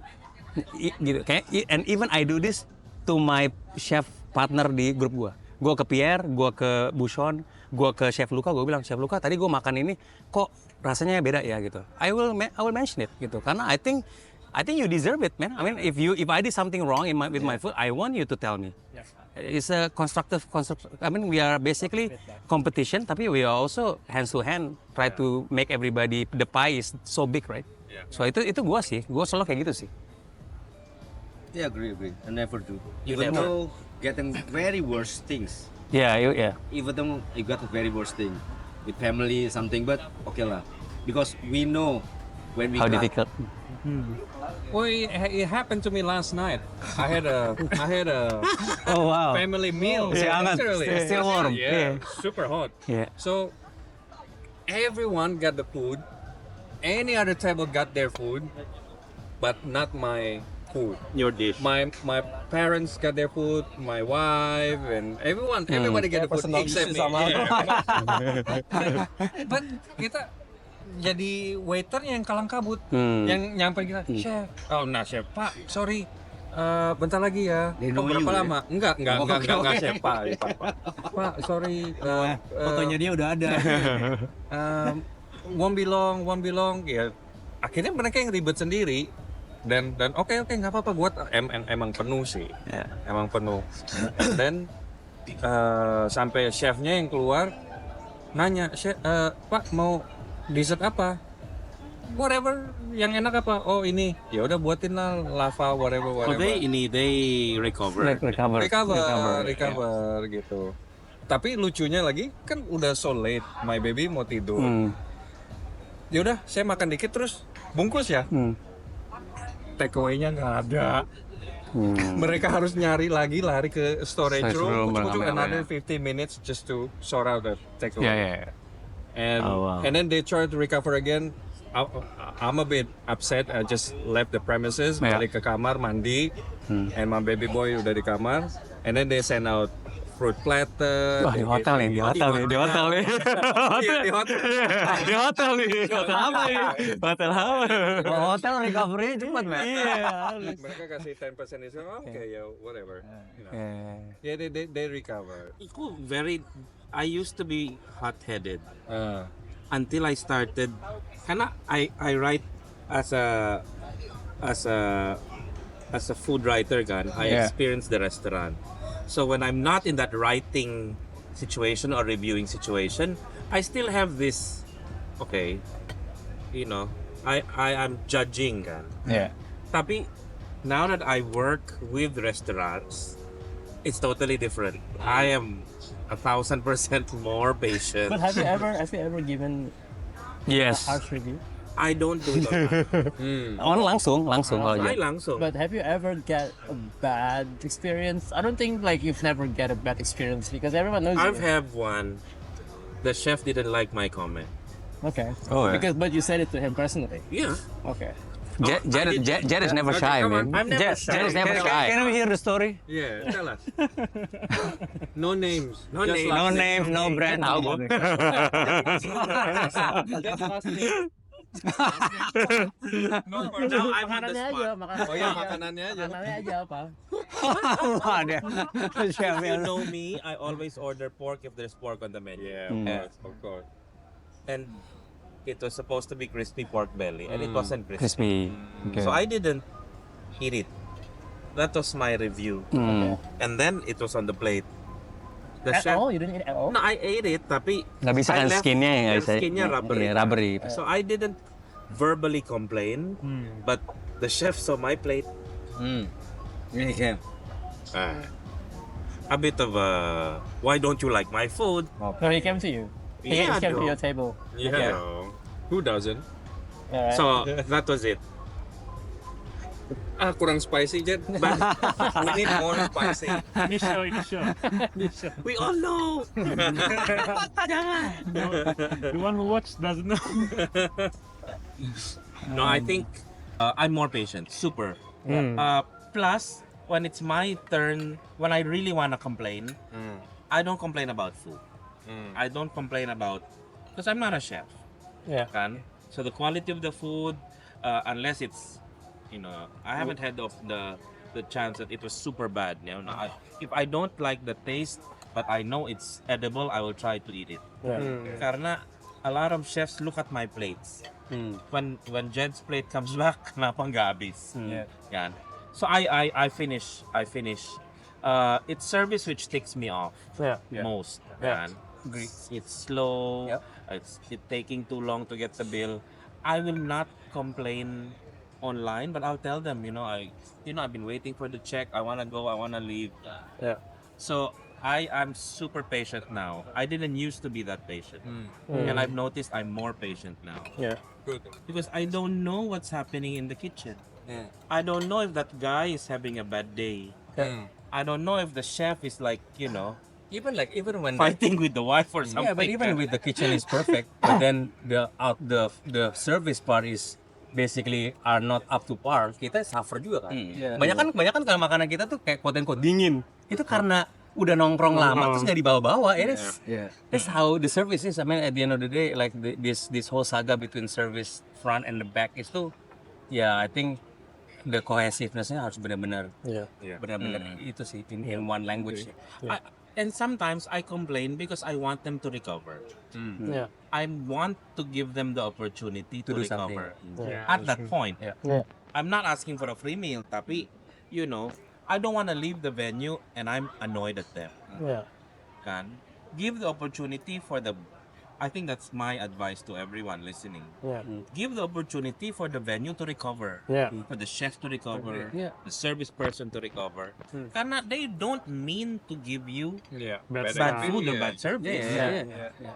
gitu. And even I do this to my chef partner di grup gue. Gue ke Pierre, gue ke Bushon, gue ke Chef Luca, gue bilang, Chef Luca, tadi gue makan ini, kok rasanya beda ya gitu. I will mention it gitu, karena I think you deserve it, man. I mean, if I did something wrong with my food, I want you to tell me. It's a constructive. I mean, we are basically competition, tapi we are also hands to hand try to make everybody, the pie is so big, right? So itu gua selalu kayak gitu sih. Yeah, agree. I never do. Even though getting very worst things. Yeah. Even though you got a very worst thing with family something, but okay lah, because we know when we How got, difficult? well, it happened to me last night. I had a Oh wow. family meal. Masih hangat, literally. still warm. Yeah, Yeah. super hot. Yeah. So everyone got the food. Any other table got their food, but not my food. Your dish. My parents got their food, my wife and everybody got the food except me. But kita jadi waiternya yang kalang kabut, yang nyampe kita, chef, chef, Pak, sorry, bentar lagi ya. know Berapa you, lama? Enggak, chef, Pak, sorry, Fotonya dia udah ada. won't be long, ya. Akhirnya mereka yang ribet sendiri. Dan oke nggak apa-apa, buat emang penuh sih, emang penuh. Dan sampai chefnya yang keluar nanya, chef, Pak mau dessert apa? Whatever, yang enak apa? Oh ini, ya udah buatin lah lava whatever. Oh, they recover. Recover gitu. Tapi lucunya lagi kan udah so late, my baby mau tidur. Ya udah, saya makan dikit terus bungkus ya. Take away-nya nggak ada. Mereka harus nyari lagi, lari ke storage Storage room, room, took rame-rame. another 15 minutes just to sort out the takeaway. Yeah. And Oh, wow. and then they try to recover again. I'm a bit upset. I just left the premises, Yeah. balik ke kamar mandi, and my baby boy udah di kamar. And then they send out fruit platter. Wah, di hotel nih, di hotel nih. Di hotel. Di hotel nih. Hotel apa nih? Hotel apa? Hotel recovery cepat, Mbak. Mereka kasih 10% discount. Oh, okay, yeah, whatever. You know. Yeah. Yeah, they recover. Aku I used to be hot-headed Uh, until I started. Karena I write as a food writer kan. I Yeah. experience the restaurant. So when I'm not in that writing situation or reviewing situation, I still have this. Okay, you know, I am judging kan. Yeah. Tapi now that I work with restaurants, it's totally different. I am 1,000% more patient. But have you ever given Yes. harsh review? I don't do it online. Langsung kalau I aja. langsung. But have you ever get a bad experience? I don't think like you've never get a bad experience because everyone knows I've you. had one. The chef didn't like my comment. Okay. Oh, yeah. But you said it to him personally. Yeah. Okay. Jared is never shy, come man. on. I'm never shy. Jared is never shy. Can we hear the story? yeah, tell us. No names. No Just names. No last name, no brand. Now I'm on the Makanannya aja, spot. makanannya. Oh ya, makanannya aja. Makanannya aja apa? Wah, dia. If you know me, I always order pork if there's pork on the menu. Yeah, of course. And it was supposed to be crispy pork belly, and it wasn't crispy. Crispy. Okay. So I didn't eat it. That was my review. And then it was on the plate. The At chef. all? You didn't eat at all? No, I ate it, tapi Nggak bisa I kan left skinnya ya, nggak yang bisa. skinnya rubbery. Iya, rubbery. So I didn't verbally complain, but the chef saw my plate. Ini kan. A bit of a, why don't you like my food? No, he came to you. He Yeah, came to no. your table. Yeah. Who doesn't? Alright. So that was it. Kurang spicy, Jet. But we need more spicy. Ini show. We all know. The one who watched doesn't know. No, I think I'm more patient. Super. Plus, when it's my turn, when I really want to complain, I don't complain about food. I don't complain about, because I'm not a chef. Yeah. Kan? So the quality of the food, unless it's, you know, I haven't had the chance that it was super bad. You know, if I don't like the taste, but I know it's edible, I will try to eat it. Karena a lot of chefs look at my plates. When Jed's plate comes back, kenapa nggak habis? Yan. So I finish. It's service which ticks me off most. Yan. It's slow. It's taking too long to get the bill. I will not complain online, but I'll tell them, I've been waiting for the check. I wanna go. I wanna leave. So I'm super patient now. I didn't used to be that patient, and I've noticed I'm more patient now. Yeah. Good. Because I don't know what's happening in the kitchen. I don't know if that guy is having a bad day. I don't know if the chef is like, Even when fighting with the wife or something. yeah, but even with the kitchen is perfect, but then the service part is basically are not up to par. Kita suffer juga kan. Banyak kan kalau makanan kita tuh kayak quote unquote dingin. Itu karena udah nongkrong lama terus nggak dibawa-bawa. That's how the service is. I mean, at the end of the day, like this whole saga between service front and the back itu, I think the cohesiveness-nya harus benar-benar benar-benar itu sih in one language. And sometimes I complain because I want them to recover. Yeah. I want to give them the opportunity to do something. recover. At that point. Yeah. I'm not asking for a free meal, tapi, I don't want to leave the venue and I'm annoyed at them. Yeah. Kan? Give the opportunity I think that's my advice to everyone listening. Yeah. Give the opportunity for the venue to recover. Yeah. For the chef to recover. Yeah. The service person to recover. Karena they don't mean to give you Yeah. bad food or bad service.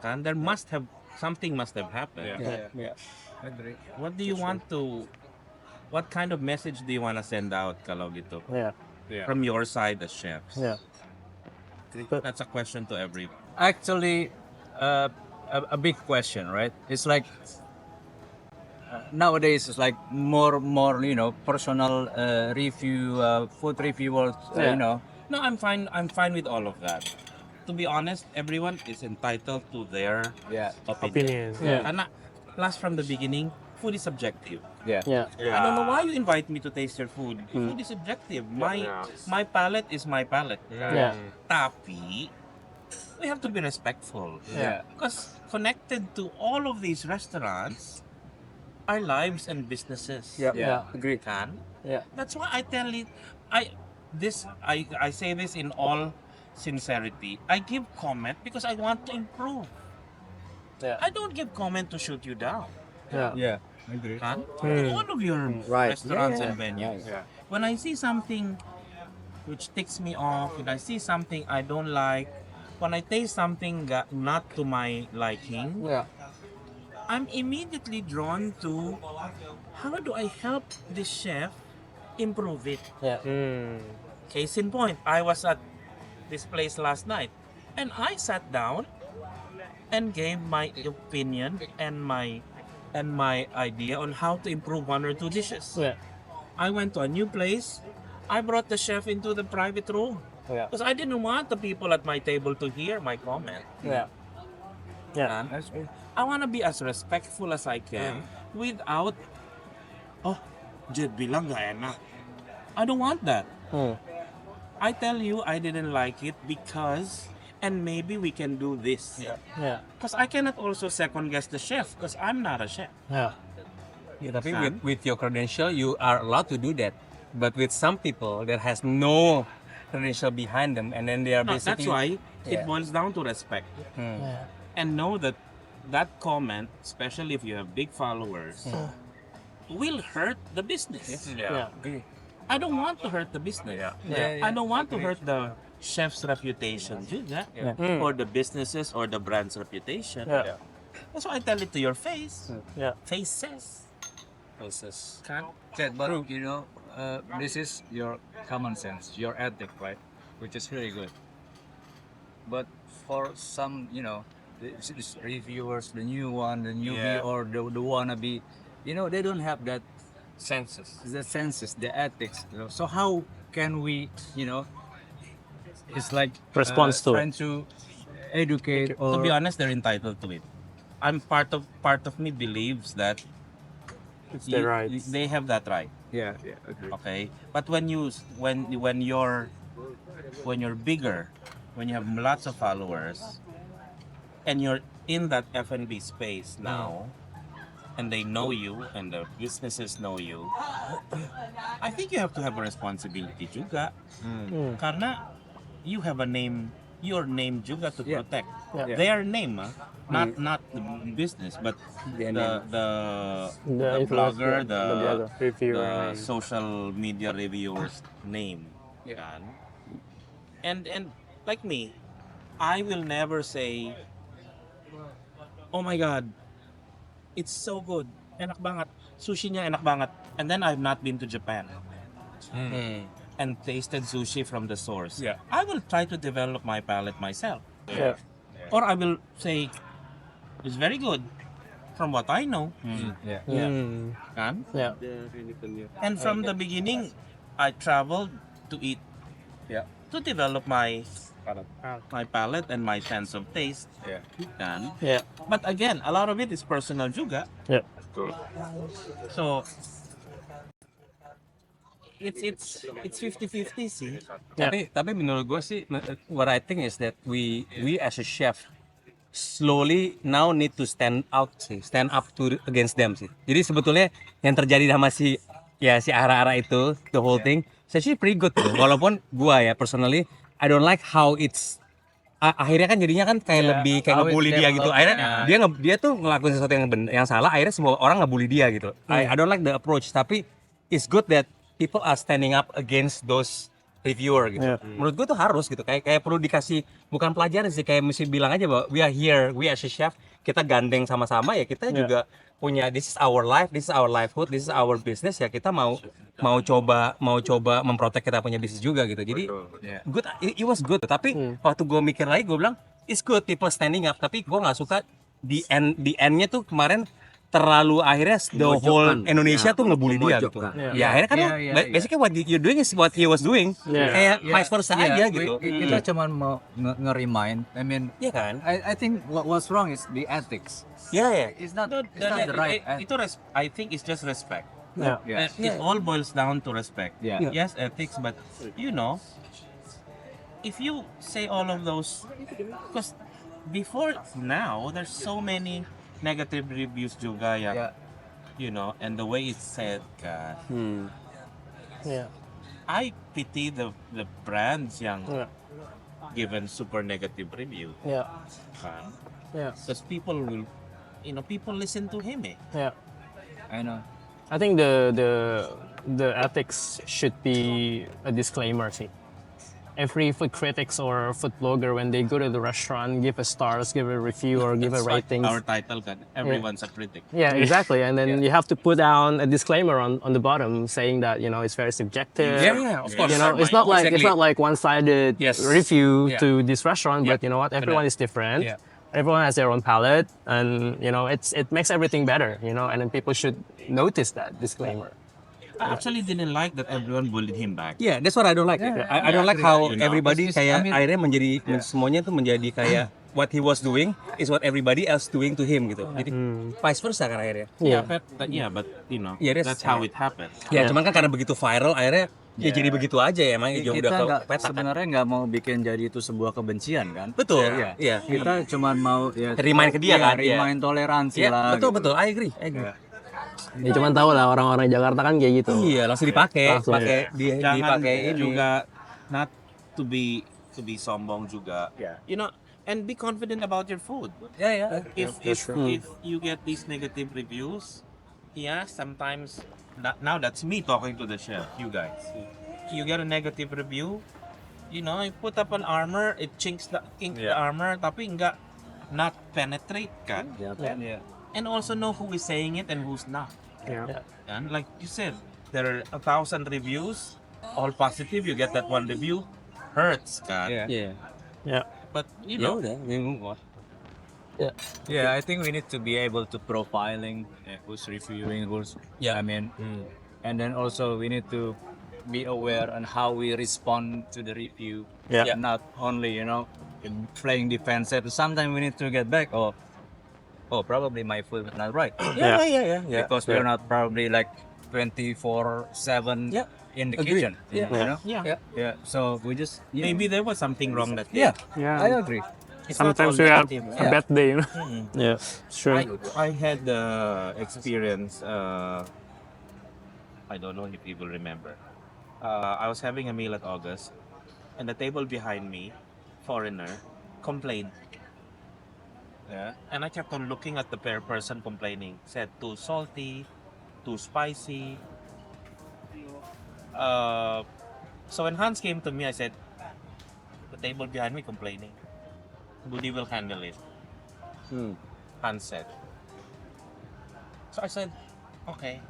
Kan? Something must have happened. Yeah. Agree. What do you want to what kind of message do you want to send out kalau gitu? Yeah. From your side as chefs. Yeah. That's a question to everyone. Actually, a big question, right? It's like nowadays it's like more personal review, food reviewers, Yeah. No, I'm fine with all of that. To be honest, everyone is entitled to their opinion. Yeah. Karena plus from the beginning, food is subjective. Yeah. I don't know why you invite me to taste your food. Food is subjective. My palate is my palate. Yeah. Tapi we have to be respectful. Yeah. Because connected to all of these restaurants are lives and businesses. Yeah. agree. Kan? Yeah. That's why I tell it. I say this in all sincerity. I give comment because I want to improve. Yeah. I don't give comment to shoot you down. Yeah. Yeah, agree. Kan? Hmm. All of your Right. restaurants Yeah, and venues. Yeah. When I see something which ticks me off, when I see something I don't like, when I taste something not to my liking, Yeah. I'm immediately drawn to how do I help this chef improve it. Yeah. Case in point, I was at this place last night and I sat down and gave my opinion and my idea on how to improve one or two dishes. Yeah. I went to a new place. I brought the chef into the private room Yeah. because I didn't want the people at my table to hear my comment. Yeah. Yeah. I want to be as respectful as I can without, oh, Jed bilang gak enak. I don't want that. I tell you I didn't like it because, and maybe we can do this. Yeah. Because I cannot also second guess the chef because I'm not a chef. Yeah. Yeah, tapi with your credential, you are allowed to do that. But with some people that has no credential behind them, and then they are No, basically. that's why it boils down to respect Yeah. and know that that comment, especially if you have big followers, will hurt the business. Yeah. I don't want to hurt the business. I don't want to hurt the chef's reputation juga, or the businesses or the brand's reputation. Yeah. That's why I tell it to your face. Yeah. Faces. Kan? But this is your common sense, your ethic, right? Which is really good. But for some, these reviewers, the new one, the newbie, or the wannabe, they don't have that senses, the ethics. So how can we, it's like Response to it. trying to educate or To be honest, they're entitled to it. I'm part of me believes that It's their rights. they have that right. yeah, agree. Okay, but when you're bigger, when you have lots of followers, and you're in that F&B space now, and they know you, and the businesses know you, I think you have to have a responsibility juga, karena you have a name, your name juga to protect Yeah. their name, not the business, but the blogger, the reviewer. social media reviewers name. Kan? And like me, I will never say, oh my god, it's so good, enak banget, sushi niya enak banget, and then I've not been to Japan and tasted sushi from the source. I will try to develop my palate myself, Yeah. or I will say it's very good from what I know. Kan? Yeah. And from the beginning, I traveled to eat, to develop my palate and my sense of taste. Kan? Yeah. But again, a lot of it is personal juga. Yeah. So it's 50-50 sih. Tapi menurut gue sih, what I think is that we as a chef slowly now need to stand up to against them sih. Jadi sebetulnya yang terjadi sama si Ara-Ara itu, the whole thing, it's actually pretty good tuh. Walaupun gua ya personally, I don't like how it's akhirnya kan jadinya kan kayak lebih kayak ngebully dia gitu. Akhirnya dia tuh ngelakuin sesuatu yang salah, akhirnya semua orang ngebully dia gitu. I don't like the approach, tapi it's good that people are standing up against those reviewer gitu. Menurut gue tuh harus gitu. Kayak perlu dikasih bukan pelajaran sih, kayak mesti bilang aja bahwa we are here, we as a chef, kita gandeng sama-sama ya, kita juga punya this is our life, this is our livelihood, this is our business, ya kita mau coba memprotek kita punya bisnis juga gitu. Jadi good, it was good. Tapi waktu gue mikir lagi, gue bilang it's good people standing up. Tapi gue nggak suka di endnya tuh kemarin terlalu akhirnya the whole Indonesia tuh ngebully dia gitu. Ya akhirnya kan basically what you're doing is what he was doing. Kayak vice versa aja gitu. Kita cuma mau nge-remind. I mean, Iya kan? I think what's wrong is the ethics. Ya. It's not the right. I think it's just respect. Yeah. It all boils down to respect. Yeah. Yes, ethics, but you know, if you say all of those, because before now, there's so many negative reviews juga yang, Yeah. you know, and the way it's said, God, Yeah. I pity the brands yang Yeah. given super negative review, Yeah. kan? Yeah. Because people will, you know, people listen to him. Yeah. I know. I think the ethics should be a disclaimer. See, every food critics or food blogger, when they go to the restaurant, give a stars, give a review, or give a That's like rating. our title, kan? Everyone's a critic. Yeah, exactly. And then you have to put down a disclaimer on the bottom saying that, you know, it's very subjective. Yeah, of course. You know, it's not like one-sided Yes. review Yeah. to this restaurant, but you know what? Everyone is different. Yeah. Everyone has their own palate, and you know, it makes everything better. You know, and then people should notice that disclaimer. I actually didn't like that everyone bullied him back. Yeah, that's what I don't like. I don't like how You know, everybody it's- kayak I mean- akhirnya menjadi semuanya tuh menjadi kayak what he was doing is what everybody else doing to him gitu. Jadi vice versa kan akhirnya. Yeah. But you know, Yeah, that's how it happened. Ya, cuman kan karena begitu viral akhirnya ya jadi begitu aja ya emang udah Kita ke nggak peta kan. sebenarnya nggak mau bikin jadi itu sebuah kebencian kan? Betul. Iya. Iya. Kita cuma mau ya Remind ke dia kan, iya. remind toleransi Iya, lah. betul gitu. betul. I agree. Ya cuman tahu lah orang-orang Jakarta kan kayak gitu. Iya, langsung dipakai, Langsung. Jangan dipakai ini. juga not to be sombong juga. You know, and be confident about your food. Ya. If you get these negative reviews, yeah, sometimes now that's me talking to the chef, you guys. You get a negative review, you know, you put up an armor, it chinks the armor, tapi not penetrate kan? And also know who is saying it and who's not. Yeah. And like you said, there are 1,000 reviews, all positive. You get that one review, hurts, kan? Iya. Yeah. But you Ya know, udah, move on. Yeah, I think we need to be able to profiling who's reviewing, who's Yeah. I mean, and then also we need to be aware on how we respond to the review. Yeah. Not only playing defensive. Sometimes we need to get back. Oh, probably my food is not right. Yeah. Because we're not probably like 24/7 Yeah. in the Agree. kitchen. Yeah. You know? Yeah. So we just maybe there was something wrong that Yeah. Yeah. I agree. It's not Sometimes all we have negative. a bad day, you know. Yeah. Sure. I had the experience. I don't know if people remember. I was having a meal at August, and the table behind me, foreigner, complained. Yeah, and I kept on looking at the person complaining. Said too salty, too spicy. So when Hans came to me, I said, the table behind me complaining. Budi will handle it. Hans said. So I said, okay,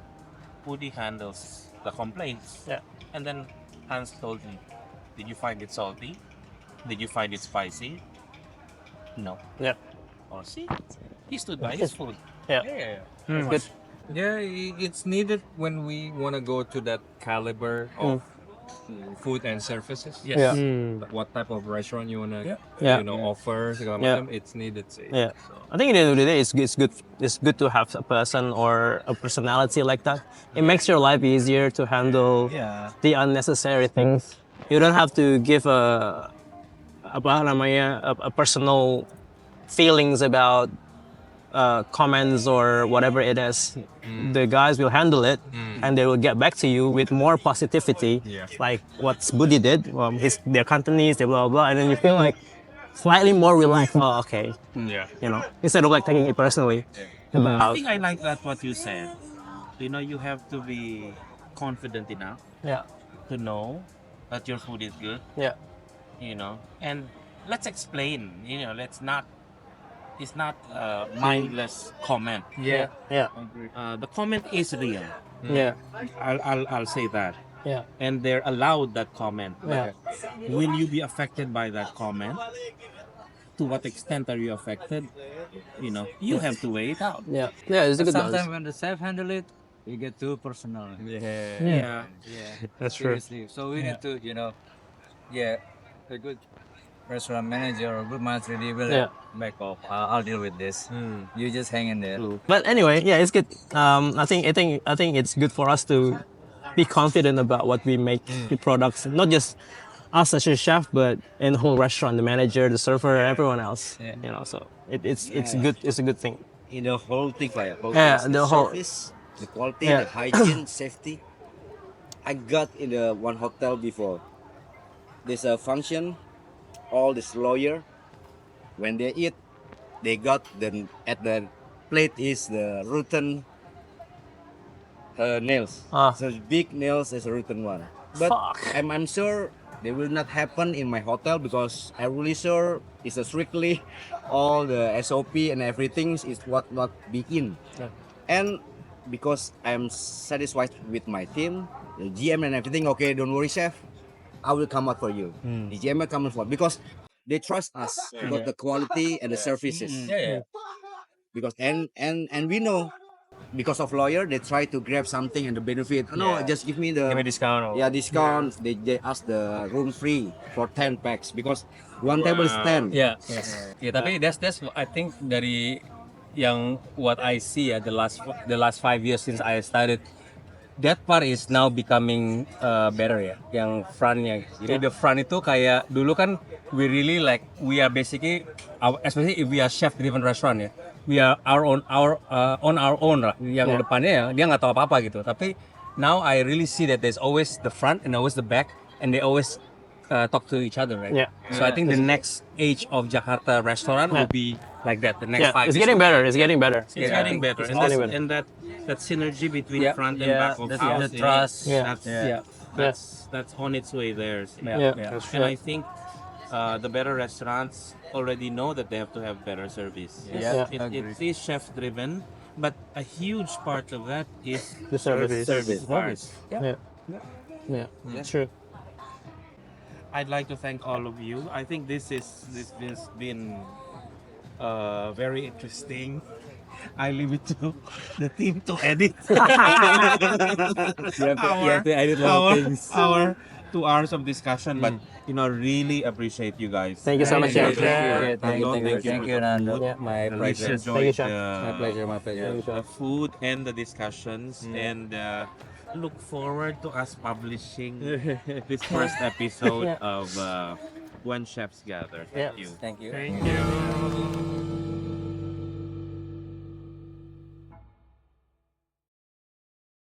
Budi handles the complaints. Yeah. And then Hans told me, did you find it salty? Did you find it spicy? No. Yeah. Oh, see? He stood by his food. Yeah. Good. Yeah, it's needed when we want to go to that caliber of food and services. Yes. Yeah. What type of restaurant you wanna, Yeah. offer segala Yeah. macam, it's needed sih. Yeah, I think at the end of the day, it's good. It's good to have a person or a personality like that. It makes your life easier to handle the unnecessary things. You don't have to give a personal feelings about comments or whatever it is. The guys will handle it, and they will get back to you with more positivity, like what Budi did. Their Cantonese, they blah blah, and then you feel like slightly more relaxed. Oh, okay. You know, instead of like taking it personally. I About, think I like that what you said. You know, you have to be confident enough yeah, to know that your food is good. yeah, You know, and let's explain. You know, let's not is not mindless comment. Yeah. The comment is real. Yeah. I'll say that. Yeah. And they're allowed that comment. Yeah. Will you be affected by that comment? To what extent are you affected? You have to weigh it out. Yeah. Yeah. It's a good Sometimes balance. when the chef handle it, you get too personal. Yeah. That's true. Seriously. So we need to, a good restaurant manager or good master they will Yeah. back off. I'll deal with this. You just hang in there. But anyway, yeah, it's good. I think it's good for us to be confident about what we make, the products, not just us as a chef, but in the whole restaurant, the manager, the server, everyone else. So it's good. It's a good thing. In the whole thing, like The whole. service, the quality, Yeah. the hygiene, safety. I got in the one hotel before. There's a function, all this lawyer, when they eat, they got at the plate is the rotten nails. So big nails is a rotten one. But Fuck. I'm sure they will not happen in my hotel because I'm really sure it's a strictly all the SOP and everything is what not be in. And because I'm satisfied with my team, the GM and everything, okay, don't worry, chef, I will come out for you. The GM will come out for because they trust us about the quality and the services. Because and we know because of lawyer they try to grab something and the benefit. No, just give me the discount. yeah discount. They ask the room free for 10 packs because one table is 10. Yeah. Tapi that's I think dari yang what I see the last 5 years since I started, that part is now becoming better ya. Yang frontnya. Jadi the front itu kayak dulu kan we really like we are basically especially if we are chef driven restaurant ya. We are on our own lah. Yang depannya ya dia nggak tahu apa-apa gitu. Tapi now I really see that there's always the front and always the back and they always talk to each other, right? Yeah. So I think the next age of Jakarta restaurant will be like that. The next 5 It's years. getting better. It's getting better. It's getting better. It's getting better. And that synergy between Yeah. front and Yeah. back of That's house, the trust. Yeah. that's on its way there. Yeah. And I think the better restaurants already know that they have to have better service. Yeah. It is chef driven, but a huge part of that is The service. part. Yeah. That's true. I'd like to thank all of you. I think this has been very interesting. I leave it to the team to edit. You have to edit a lot of things. Our 2 hours of discussion, but really appreciate you guys. Thank you so much, chef. Thank you, Nando. Yeah. My Really pleasure. enjoyed Chef. My pleasure. the food and the discussions, and look forward to us publishing this first episode of When Chefs Gather. Yeah. Thank you. Thank you. Thank you.